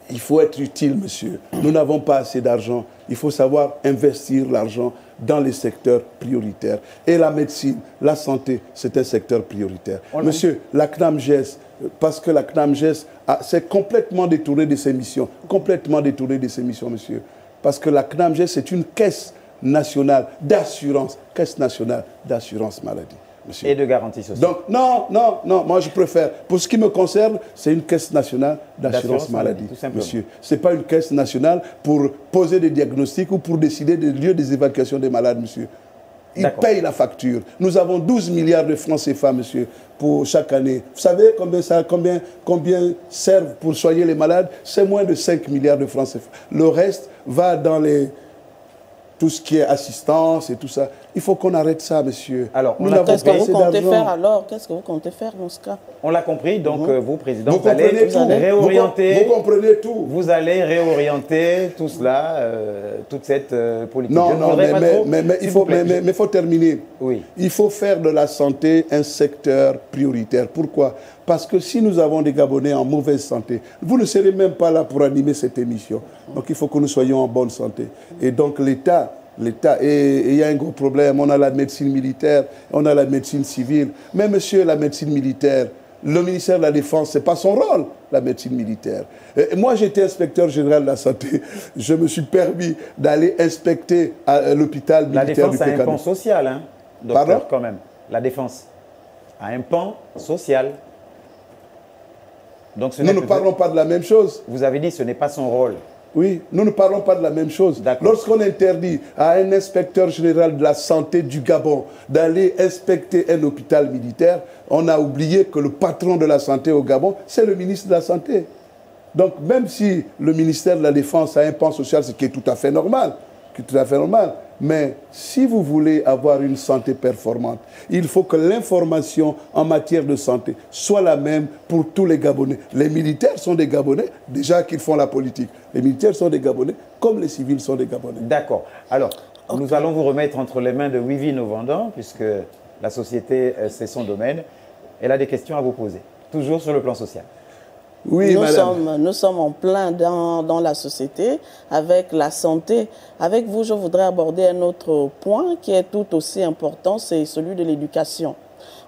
il faut être utile, monsieur. Nous n'avons pas assez d'argent. Il faut savoir investir l'argent dans les secteurs prioritaires. Et la médecine, la santé, c'est un secteur prioritaire. Monsieur, la CNAMGS, parce que la CNAMGS s'est complètement détournée de ses missions. Complètement détournée de ses missions, monsieur. Parce que la CNAMGS, c'est une caisse nationale d'assurance. Caisse nationale d'assurance maladie. Monsieur.
Et de garantie sociale.
Donc, non, moi je préfère. Pour ce qui me concerne, c'est une caisse nationale d'assurance maladie, monsieur. Ce n'est pas une caisse nationale pour poser des diagnostics ou pour décider des lieux des évacuations des malades, monsieur. Ils payent la facture. Nous avons 12 milliards de francs CFA, monsieur, pour chaque année. Vous savez combien servent pour soigner les malades? C'est moins de 5 milliards de francs CFA. Le reste va dans tout ce qui est assistance et tout ça. Il faut qu'on arrête ça, monsieur.
Alors,
qu'est-ce que vous comptez faire alors? Qu'est-ce que vous comptez faire dans ce cas?
On l'a compris, donc vous, Président,
vous allez
réorienter...
Vous comprenez tout.
Vous allez réorienter tout cela, toute cette politique.
Non, mais il faut terminer.
Oui.
Il faut faire de la santé un secteur prioritaire. Pourquoi? Parce que si nous avons des Gabonais en mauvaise santé, vous ne serez même pas là pour animer cette émission. Donc il faut que nous soyons en bonne santé. Et donc l'État, et il y a un gros problème, on a la médecine militaire, on a la médecine civile. Mais monsieur, la médecine militaire, le ministère de la Défense, ce n'est pas son rôle, la médecine militaire. Et moi, j'étais inspecteur général de la santé. Je me suis permis d'aller inspecter à l'hôpital militaire du Pécano.
La Défense a un pan social, hein, docteur, quand même. La Défense. à un pan social. Donc,
Nous ne parlons pas de la même chose.
Vous avez dit que ce n'est pas son rôle.
Oui, nous ne parlons pas de la même chose. Lorsqu'on interdit à un inspecteur général de la santé du Gabon d'aller inspecter un hôpital militaire, on a oublié que le patron de la santé au Gabon, c'est le ministre de la Santé. Donc, même si le ministère de la Défense a un pan social, ce qui est tout à fait normal, mais si vous voulez avoir une santé performante, il faut que l'information en matière de santé soit la même pour tous les Gabonais. Les militaires sont des Gabonais, déjà qu'ils font la politique. Les militaires sont des Gabonais, comme les civils sont des Gabonais.
D'accord. Alors, nous allons vous remettre entre les mains de Wivi Novandon, puisque la société, c'est son domaine. Elle a des questions à vous poser, toujours sur le plan social.
Oui,
nous sommes en plein dans la société, avec la santé. Avec vous, je voudrais aborder un autre point qui est tout aussi important, c'est celui de l'éducation.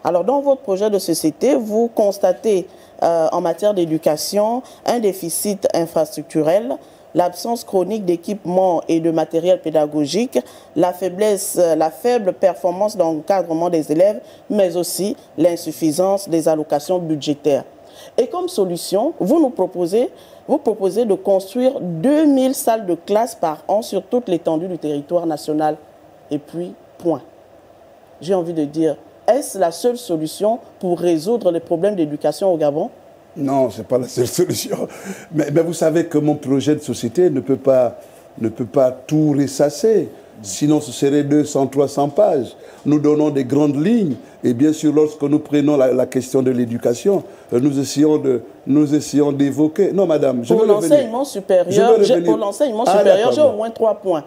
Alors, dans votre projet de société, vous constatez en matière d'éducation un déficit infrastructurel, l'absence chronique d'équipements et de matériel pédagogique, la faible performance dans l'encadrement des élèves, mais aussi l'insuffisance des allocations budgétaires. Et comme solution, vous proposez de construire 2000 salles de classe par an sur toute l'étendue du territoire national. Et puis, point. J'ai envie de dire, est-ce la seule solution pour résoudre les problèmes d'éducation au Gabon?
Non, ce n'est pas la seule solution. Mais vous savez que mon projet de société ne peut pas tout ressasser. Sinon, ce serait 200, 300 pages. Nous donnons des grandes lignes. Et bien sûr, lorsque nous prenons la question de l'éducation, nous essayons d'évoquer... Non, madame,
pour l'enseignement supérieur, j'ai au moins 3 points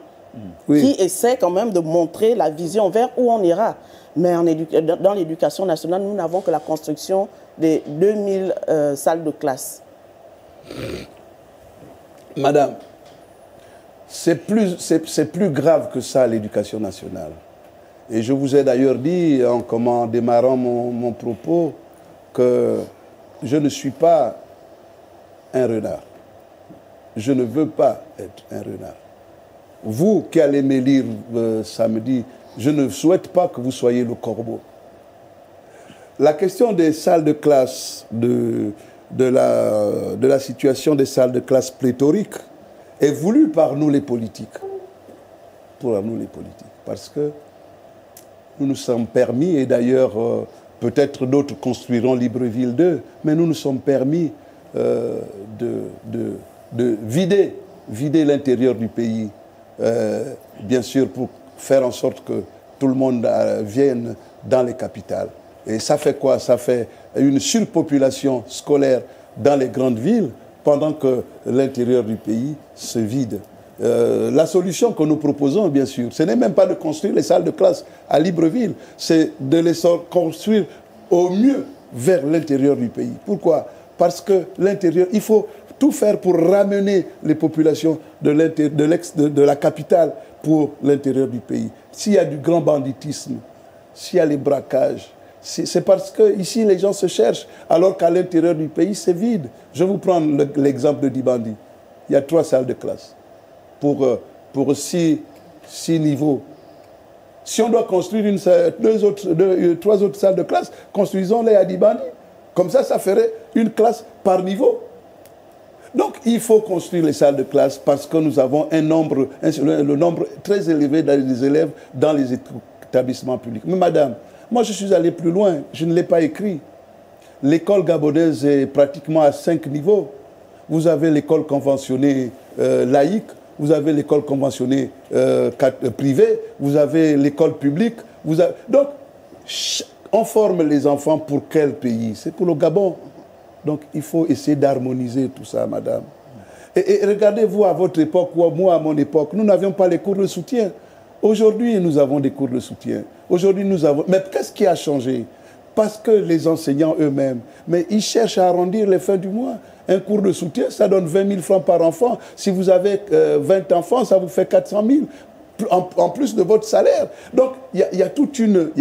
qui essaient quand même de montrer la vision vers où on ira. Mais dans l'éducation nationale, nous n'avons que la construction des 2000 salles de classe.
Madame, c'est plus grave que ça, l'éducation nationale. Et je vous ai d'ailleurs dit, en démarrant mon propos, que je ne suis pas un renard. Je ne veux pas être un renard. Vous qui allez me lire samedi, je ne souhaite pas que vous soyez le corbeau. La question des salles de classe, de la situation des salles de classe pléthoriques, est voulue par nous les politiques. Parce que nous nous sommes permis, et d'ailleurs peut-être d'autres construiront Libreville 2, mais nous nous sommes permis de vider l'intérieur du pays, bien sûr pour faire en sorte que tout le monde vienne dans les capitales. Et ça fait quoi? Ça fait une surpopulation scolaire dans les grandes villes, pendant que l'intérieur du pays se vide. La solution que nous proposons, bien sûr, ce n'est même pas de construire les salles de classe à Libreville, c'est de les construire au mieux vers l'intérieur du pays. Pourquoi? Parce que l'intérieur, il faut tout faire pour ramener les populations de la capitale pour l'intérieur du pays. S'il y a du grand banditisme, s'il y a les braquages, c'est parce qu'ici les gens se cherchent, alors qu'à l'intérieur du pays, c'est vide. Je vous prends l'exemple de Dibandi. Il y a 3 salles de classe pour 6 niveaux. Si on doit construire 3 autres salles de classe, construisons-les à Dibandi. Comme ça, ça ferait une classe par niveau. Donc, il faut construire les salles de classe parce que nous avons le nombre très élevé des élèves dans les établissements publics. Mais madame, moi, je suis allé plus loin. Je ne l'ai pas écrit. L'école gabonaise est pratiquement à 5 niveaux. Vous avez l'école conventionnée laïque, vous avez l'école conventionnée privée, vous avez l'école publique. Donc, on forme les enfants pour quel pays? C'est pour le Gabon. Donc, il faut essayer d'harmoniser tout ça, madame. Et regardez-vous à votre époque ou moi à mon époque, nous n'avions pas les cours de soutien. Aujourd'hui, nous avons des cours de soutien. Aujourd'hui, nous avons... Mais qu'est-ce qui a changé? Parce que les enseignants eux-mêmes, mais ils cherchent à arrondir les fins du mois. Un cours de soutien, ça donne 20 000 francs par enfant. Si vous avez 20 enfants, ça vous fait 400 000 en plus de votre salaire. Donc, il y a toute une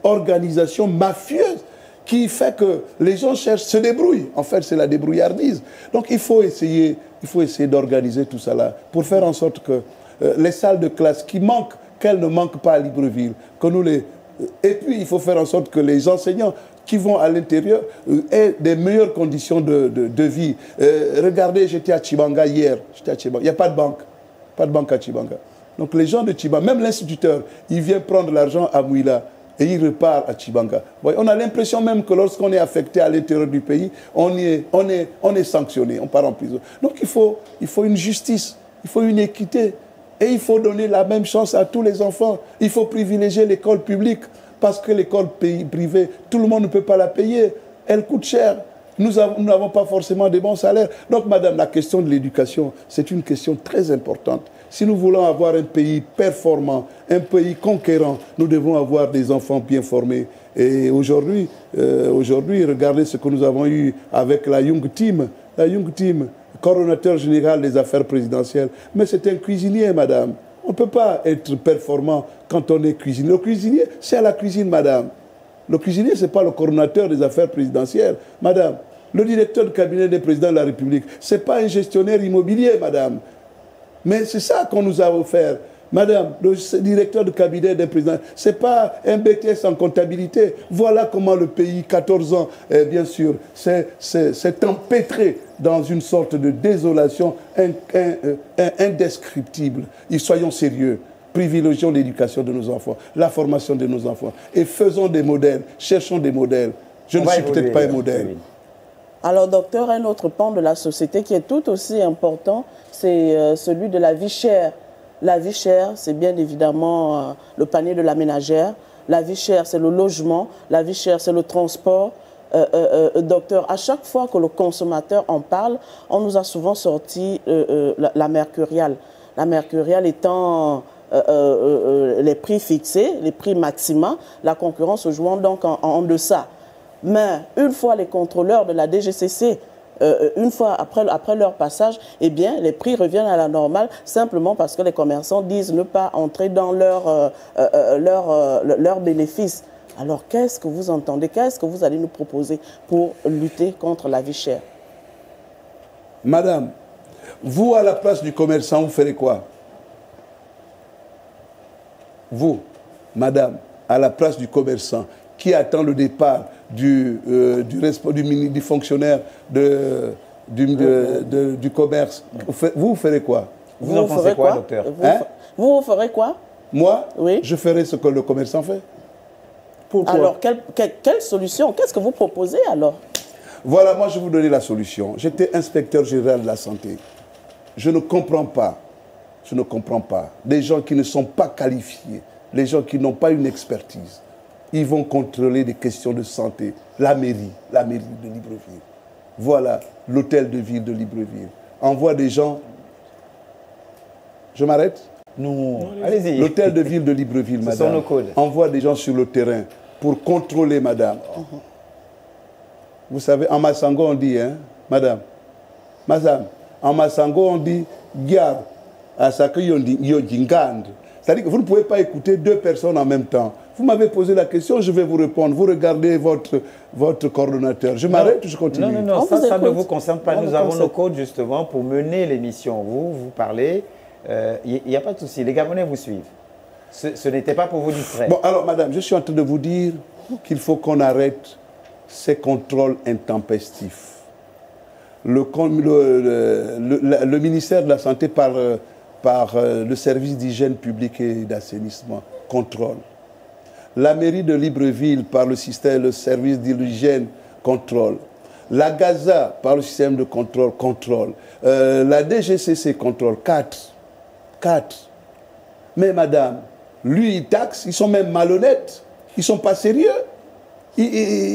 organisation mafieuse qui fait que les gens se débrouillent. En fait, c'est la débrouillardise. Donc, il faut essayer d'organiser tout ça là pour faire en sorte que les salles de classe qui manquent, qu'elles ne manquent pas à Libreville, que nous les Et puis, il faut faire en sorte que les enseignants qui vont à l'intérieur aient des meilleures conditions de vie. Regardez, j'étais à Tchibanga hier. Il n'y a pas de banque. Pas de banque à Tchibanga. Donc les gens de Tchibanga, même l'instituteur, il vient prendre l'argent à Mouila et il repart à Tchibanga. Bon, on a l'impression même que lorsqu'on est affecté à l'intérieur du pays, on est sanctionné, on part en prison. Donc il faut une justice, il faut une équité. Et il faut donner la même chance à tous les enfants. Il faut privilégier l'école publique parce que l'école privée, tout le monde ne peut pas la payer. Elle coûte cher. Nous n'avons pas forcément de bons salaires. Donc, madame, la question de l'éducation, c'est une question très importante. Si nous voulons avoir un pays performant, un pays conquérant, nous devons avoir des enfants bien formés. Et aujourd'hui, regardez ce que nous avons eu avec la Young Team. La Young Team, coordonnateur général des affaires présidentielles. Mais c'est un cuisinier, madame. On ne peut pas être performant quand on est cuisinier. Le cuisinier, c'est à la cuisine, madame. Le cuisinier, ce n'est pas le coordonnateur des affaires présidentielles, madame. Le directeur de cabinet des présidents de la République, ce n'est pas un gestionnaire immobilier, madame. Mais c'est ça qu'on nous a offert. Madame, le directeur de cabinet des présidents, ce n'est pas un BTS en comptabilité. Voilà comment le pays, 14 ans, bien sûr, s'est empêtré dans une sorte de désolation indescriptible. Et soyons sérieux. Privilégions l'éducation de nos enfants, la formation de nos enfants. Et faisons des modèles, cherchons des modèles. Je ne suis peut-être pas un modèle.
Alors, docteur, un autre pan de la société qui est tout aussi important, c'est celui de la vie chère. La vie chère, c'est bien évidemment le panier de la ménagère. La vie chère, c'est le logement. La vie chère, c'est le transport. Docteur, à chaque fois que le consommateur en parle, on nous a souvent sorti la mercuriale. La mercuriale étant les prix fixés, les prix maxima, la concurrence jouant donc en deçà. Mais une fois les contrôleurs de la DGCC, une fois après leur passage, eh bien, les prix reviennent à la normale simplement parce que les commerçants disent ne pas entrer dans leurs bénéfices. Alors, qu'est-ce que vous entendez? Qu'est-ce que vous allez nous proposer pour lutter contre la vie chère?
Madame, vous, à la place du commerçant, vous ferez quoi? Vous, madame, à la place du commerçant, qui attend le départ du fonctionnaire du commerce, vous ferez quoi?
Vous en pensez quoi, docteur?
Vous ferez quoi?
Moi,
oui.
Je ferai ce que le commerçant fait.
Pourquoi? Alors, quelle solution? Qu'est-ce que vous proposez alors?
Voilà, moi je vais vous donner la solution. J'étais inspecteur général de la santé. Je ne comprends pas des gens qui ne sont pas qualifiés, les gens qui n'ont pas une expertise. Ils vont contrôler des questions de santé. La mairie de Libreville. Voilà, l'hôtel de ville de Libreville. Envoie des gens... Je m'arrête?
Non, allez-y.
L'hôtel de ville de Libreville, madame. Ce sont nos codes. Envoie des gens sur le terrain pour contrôler, madame. Vous savez, en Massango, on dit, hein, madame. En Massango, on dit, garde. À Sakri, on dit, yojingand. C'est-à-dire que vous ne pouvez pas écouter deux personnes en même temps. Vous m'avez posé la question, je vais vous répondre. Vous regardez votre coordonnateur. Je m'arrête ou je continue?
Non, ça ne vous concerne pas. Nous avons nos codes justement pour mener l'émission. Vous parlez, il n'y a pas de souci. Les Gabonais vous suivent. Ce n'était pas pour vous distraire.
Bon, alors madame, je suis en train de vous dire qu'il faut qu'on arrête ces contrôles intempestifs. Le ministère de la Santé par le service d'hygiène publique et d'assainissement contrôle. La mairie de Libreville par le service d'hygiène contrôle. La Gaza par le système de contrôle. La DGCC contrôle. 4. Mais madame, lui il taxe, ils sont même malhonnêtes. Ils ne sont pas sérieux.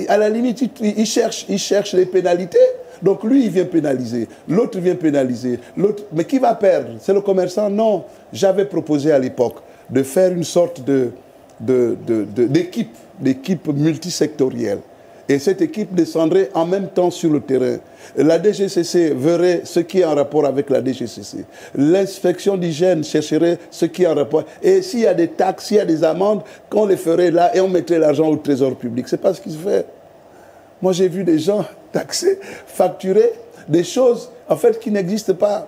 À la limite, il cherche les pénalités. Donc lui, il vient pénaliser. L'autre vient pénaliser. Mais qui va perdre? C'est le commerçant? Non. J'avais proposé à l'époque de faire une sorte d'équipe multisectorielle. Et cette équipe descendrait en même temps sur le terrain. La DGCC verrait ce qui est en rapport avec la DGCC. L'inspection d'hygiène chercherait ce qui est en rapport. Et s'il y a des taxes, s'il y a des amendes, qu'on les ferait là et on mettrait l'argent au trésor public. Ce n'est pas ce qui se fait. Moi, j'ai vu des gens taxer, facturer des choses, en fait, qui n'existent pas.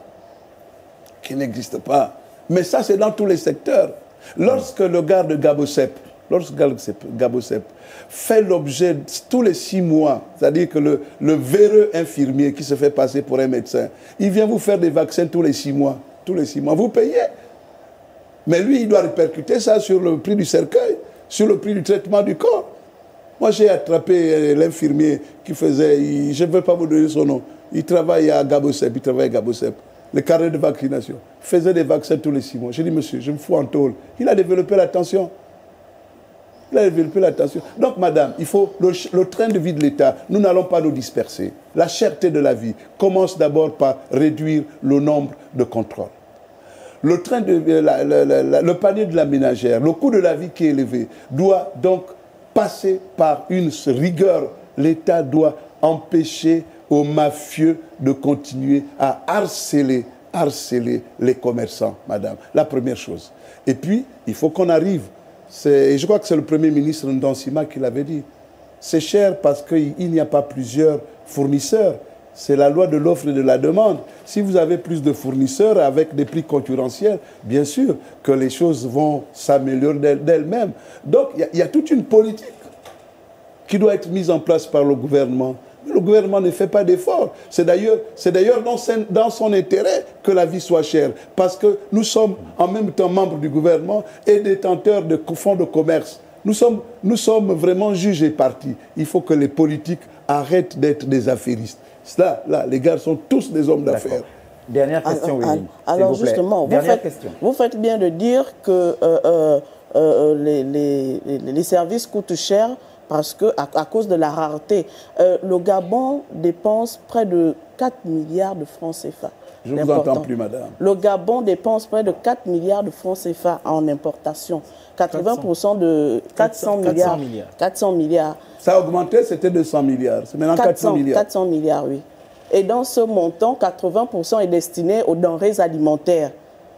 Mais ça, c'est dans tous les secteurs. Lorsque le gars de Gabosep lorsque Gabosep fait l'objet tous les 6 mois, c'est-à-dire que le véreux infirmier qui se fait passer pour un médecin, il vient vous faire des vaccins tous les 6 mois. Tous les 6 mois, vous payez. Mais lui, il doit répercuter ça sur le prix du cercueil, sur le prix du traitement du corps. Moi, j'ai attrapé l'infirmier qui faisait, je ne veux pas vous donner son nom, il travaille à Gabosep, le carnet de vaccination. Il faisait des vaccins tous les 6 mois. J'ai dit, monsieur, je me fous en tôle. Il a développé la tension. Donc, madame, il faut le train de vie de l'État, nous n'allons pas nous disperser. La cherté de la vie commence d'abord par réduire le nombre de contrôles. Le panier de la ménagère, le coût de la vie qui est élevé, doit donc passer par une rigueur. L'État doit empêcher aux mafieux de continuer à harceler les commerçants, madame. La première chose. Et puis, il faut qu'on arrive. Et je crois que c'est le Premier ministre Ndansima qui l'avait dit. C'est cher parce qu'il n'y a pas plusieurs fournisseurs. C'est la loi de l'offre et de la demande. Si vous avez plus de fournisseurs avec des prix concurrentiels, bien sûr que les choses vont s'améliorer d'elles-mêmes. Donc, il y a toute une politique qui doit être mise en place par le gouvernement. Mais le gouvernement ne fait pas d'efforts. C'est d'ailleurs dans son intérêt que la vie soit chère. Parce que nous sommes en même temps membres du gouvernement et détenteurs de fonds de commerce. Nous sommes vraiment juges et partis. Il faut que les politiques arrêtent d'être des affairistes. Là, les gars sont tous des hommes d'affaires.
Dernière question, Willy.
Alors justement, vous faites bien de dire que les services coûtent cher parce que, à cause de la rareté. Le Gabon dépense près de 4 milliards de francs CFA.
Je ne vous entends plus, madame.
Le Gabon dépense près de 4 milliards de francs CFA en importation. 80% de 400 milliards. 400 milliards.
Ça a augmenté, c'était 200 milliards. C'est maintenant 400 milliards.
400 milliards, oui. Et dans ce montant, 80% est destiné aux denrées alimentaires.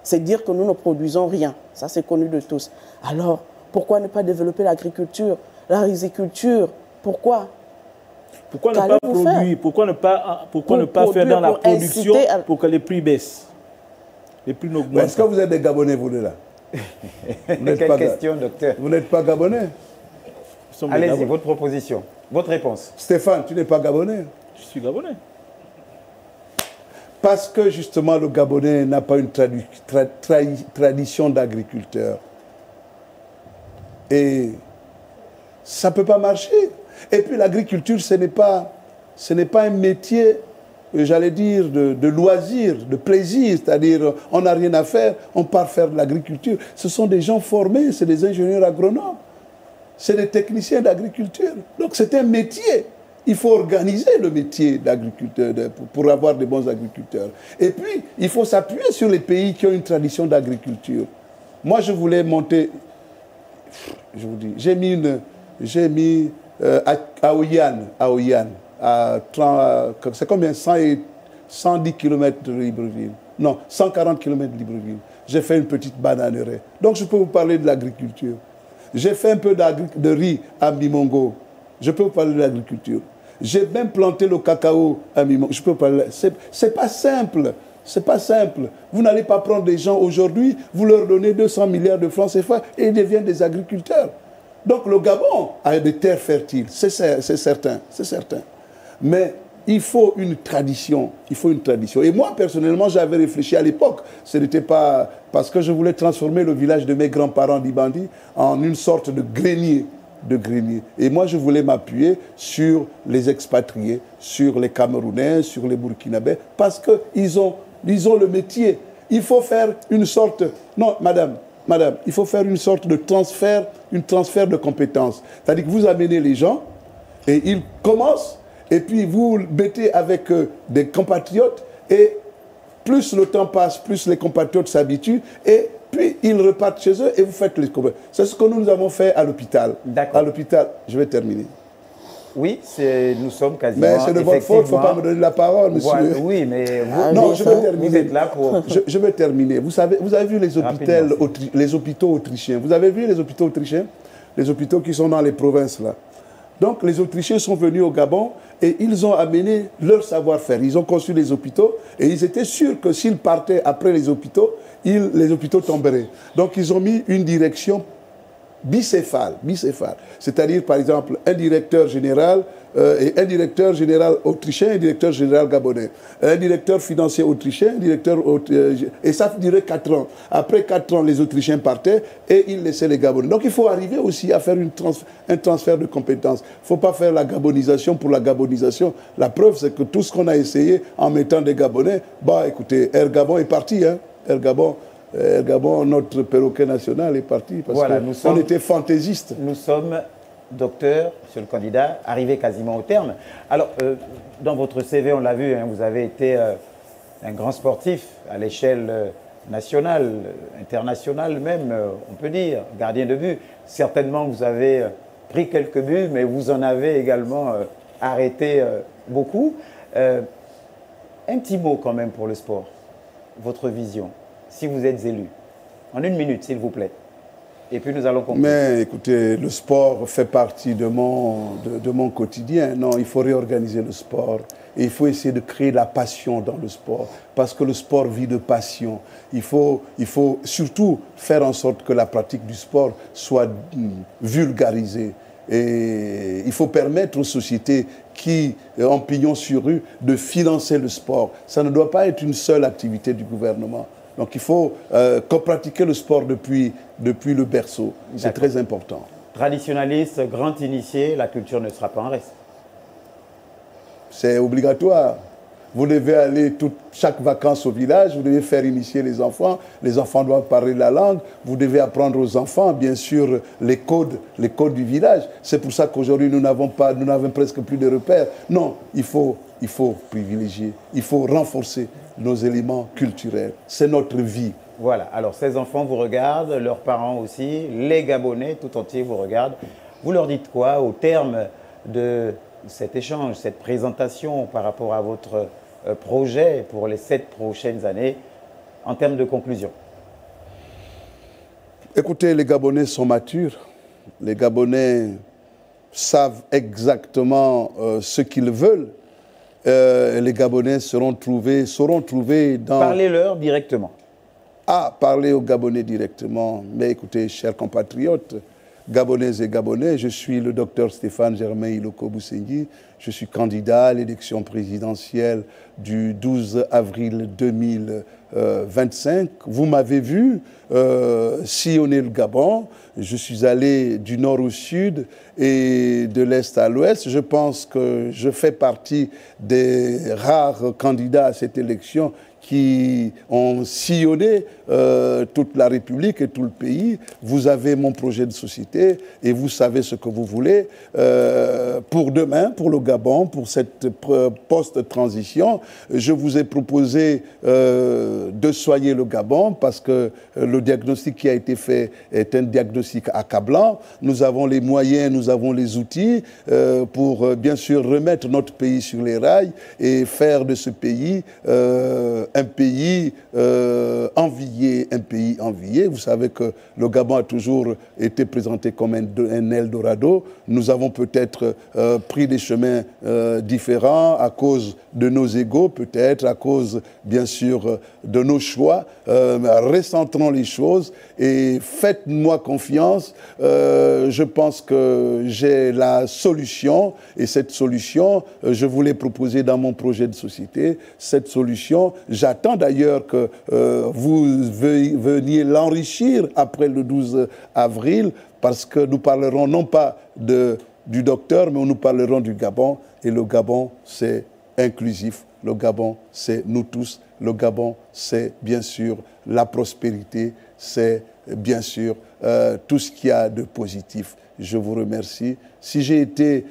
C'est dire que nous ne produisons rien. Ça, c'est connu de tous. Alors, pourquoi ne pas développer l'agriculture, la riziculture? Pourquoi?
Pourquoi ne pas produire? Pourquoi ne pas faire dans la production pour que les prix baissent? Les prix n'augmentent.
Est-ce que vous êtes des Gabonais, vous, là?
Quelle question, docteur?
Vous n'êtes pas Gabonais?
Allez-y, votre proposition, votre réponse.
Stéphane, tu n'es pas Gabonais?
Je suis Gabonais.
Parce que, justement, le Gabonais n'a pas une tradition d'agriculteur. Et ça ne peut pas marcher. Et puis, l'agriculture, ce n'est pas un métier, j'allais dire, de loisir, de plaisir. C'est-à-dire, on n'a rien à faire, on part faire de l'agriculture. Ce sont des gens formés, c'est des ingénieurs agronomes. C'est des techniciens d'agriculture. Donc, c'est un métier. Il faut organiser le métier d'agriculteur pour avoir de bons agriculteurs. Et puis, il faut s'appuyer sur les pays qui ont une tradition d'agriculture. Moi, je voulais monter... Je vous dis, j'ai mis à Oyan, c'est combien? 110 km de Libreville. Non, 140 km de Libreville. J'ai fait une petite bananeraie. Donc, je peux vous parler de l'agriculture. J'ai fait un peu de riz à Mimongo. Je peux vous parler de l'agriculture. J'ai même planté le cacao à Mimongo. Je peux vous parler. C'est pas simple. C'est pas simple. Vous n'allez pas prendre des gens aujourd'hui, vous leur donnez 200 milliards de francs CFA et ils deviennent des agriculteurs. Donc le Gabon a des terres fertiles, c'est certain, c'est certain. Mais il faut une tradition, Et moi, personnellement, j'avais réfléchi à l'époque. Ce n'était pas parce que je voulais transformer le village de mes grands-parents d'Ibandi en une sorte de grenier. Et moi, je voulais m'appuyer sur les expatriés, sur les Camerounais, sur les Burkinabés, parce qu'ils ont le métier. Il faut faire une sorte... Non, madame, il faut faire une sorte de transfert de compétences. C'est-à-dire que vous amenez les gens et ils commencent, et puis vous mettez avec des compatriotes, et plus le temps passe, plus les compatriotes s'habituent, et puis ils repartent chez eux et vous faites les combats. C'est ce que nous avons fait à l'hôpital.
D'accord.
À l'hôpital, je vais terminer.
Oui, nous sommes quasiment...
Mais c'est de votre faute, il ne faut pas me donner la parole, monsieur.
Voilà, oui, mais
non, je vais terminer.
Vous êtes là pour...
Je vais terminer. Vous avez vu les hôpitaux autrichiens. Vous avez vu les hôpitaux autrichiens? Les hôpitaux qui sont dans les provinces, là. Donc, les Autrichiens sont venus au Gabon et ils ont amené leur savoir-faire. Ils ont conçu les hôpitaux et ils étaient sûrs que s'ils partaient après les hôpitaux tomberaient. Donc, ils ont mis une direction bicéphale. C'est-à-dire, par exemple, un directeur général et un directeur général autrichien et un directeur général gabonais. Un directeur financier autrichien, et ça durait 4 ans. Après 4 ans, les Autrichiens partaient et ils laissaient les Gabonais. Donc il faut arriver aussi à faire un transfert de compétences. Il ne faut pas faire la gabonisation pour la gabonisation. La preuve, c'est que tout ce qu'on a essayé en mettant des Gabonais, bah écoutez, Air Gabon est parti, hein. Air Gabon, notre perroquet national est parti parce
voilà,
qu'on était fantaisistes.
Nous sommes, docteur, monsieur le candidat, arrivés quasiment au terme. Alors, dans votre CV, on l'a vu, hein, vous avez été un grand sportif à l'échelle nationale, internationale même, on peut dire, gardien de but. Certainement, vous avez pris quelques buts, mais vous en avez également arrêté beaucoup. Un petit mot quand même pour le sport, votre vision, si vous êtes élu. En 1 minute, s'il vous plaît. Et puis nous allons conclure.
Mais écoutez, le sport fait partie de mon quotidien. Non, il faut réorganiser le sport. Et il faut essayer de créer la passion dans le sport. Parce que le sport vit de passion. Il faut surtout faire en sorte que la pratique du sport soit vulgarisée. Et il faut permettre aux sociétés qui ont pignon sur rue de financer le sport. Ça ne doit pas être une seule activité du gouvernement. Donc il faut pratiquer le sport depuis le berceau. C'est très important.
Traditionnaliste, grand initié, la culture ne sera pas en reste.
C'est obligatoire. Vous devez aller chaque vacances au village, vous devez faire initier les enfants doivent parler la langue, vous devez apprendre aux enfants, bien sûr, les codes du village. C'est pour ça qu'aujourd'hui, nous n'avons presque plus de repères. Non, il faut privilégier, il faut renforcer nos éléments culturels. C'est notre vie.
Voilà, alors ces enfants vous regardent, leurs parents aussi, les Gabonais tout entiers vous regardent. Vous leur dites quoi au terme de cet échange, cette présentation par rapport à votre projet pour les 7 prochaines années en termes de conclusion?
Écoutez, les Gabonais sont matures. Les Gabonais savent exactement ce qu'ils veulent. Les Gabonais sauront trouver dans...
Parlez-leur directement.
Ah, parler aux Gabonais directement. Mais écoutez, chers compatriotes, Gabonaises et Gabonais, je suis le docteur Stéphane Germain Iloko Boussengi. Je suis candidat à l'élection présidentielle du 12 avril 2025. Vous m'avez vu sillonner le Gabon. Je suis allé du nord au sud et de l'est à l'ouest. Je pense que je fais partie des rares candidats à cette élection qui ont sillonné toute la République et tout le pays. Vous avez mon projet de société et vous savez ce que vous voulez pour demain, pour le Gabon, pour cette post-transition. Je vous ai proposé de soigner le Gabon parce que le diagnostic qui a été fait est un diagnostic accablant. Nous avons les moyens, nous avons les outils pour bien sûr remettre notre pays sur les rails et faire de ce pays un pays envié, Vous savez que le Gabon a toujours été présenté comme un Eldorado. Nous avons peut-être pris des chemins différents à cause de nos égos, peut-être, à cause, bien sûr, de nos choix. Recentrons les choses et faites-moi confiance. Je pense que j'ai la solution et cette solution, je vous l'ai proposée dans mon projet de société. Cette solution, j'attends d'ailleurs que vous veniez l'enrichir après le 12 avril parce que nous parlerons non pas du docteur, mais nous parlerons du Gabon. Et le Gabon, c'est inclusif. Le Gabon, c'est nous tous. Le Gabon, c'est bien sûr la prospérité. C'est bien sûr tout ce qu'il y a de positif. Je vous remercie. Si j'ai été,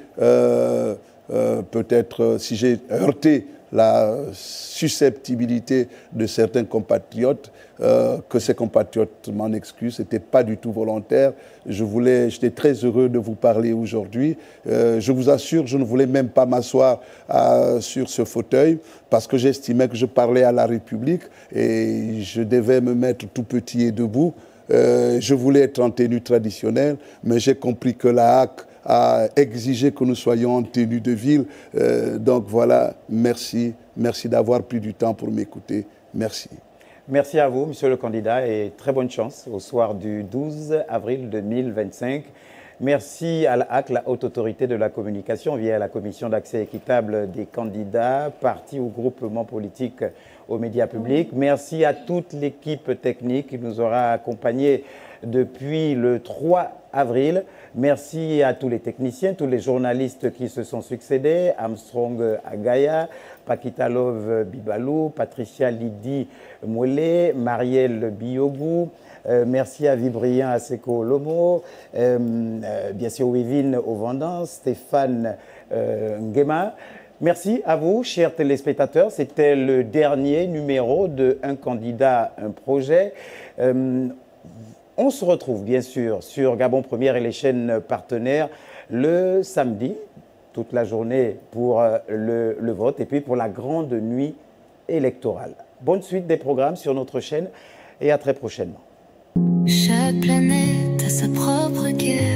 si j'ai heurté la susceptibilité de certains compatriotes, que ces compatriotes m'en excusent, ce n'était pas du tout volontaire. J'étais très heureux de vous parler aujourd'hui. Je vous assure, je ne voulais même pas m'asseoir sur ce fauteuil parce que j'estimais que je parlais à la République et je devais me mettre tout petit et debout. Je voulais être en tenue traditionnelle, mais j'ai compris que la HAC a exigé que nous soyons en tenue de ville. Donc voilà, merci. Merci d'avoir pris du temps pour m'écouter. Merci.
Merci à vous, monsieur le candidat, et très bonne chance au soir du 12 avril 2025. Merci à la HAC, la Haute Autorité de la Communication, via la Commission d'accès équitable des candidats, partis ou groupements politiques aux médias publics. Merci à toute l'équipe technique qui nous aura accompagnés depuis le 3 avril. Merci à tous les techniciens, tous les journalistes qui se sont succédés, Armstrong Agaya, Pakita Love Bibalou, Patricia Lydie Moulet, Marielle Biogou. Merci à Vibrien Aseko Lomo, bien sûr Wivine Auvendance, Stéphane Nguema. Merci à vous, chers téléspectateurs. C'était le dernier numéro de Un candidat, un projet. On se retrouve bien sûr sur Gabon Première et les chaînes partenaires le samedi, toute la journée pour le vote et puis pour la grande nuit électorale. Bonne suite des programmes sur notre chaîne et à très prochainement.
Chaque planète a sa propre guerre.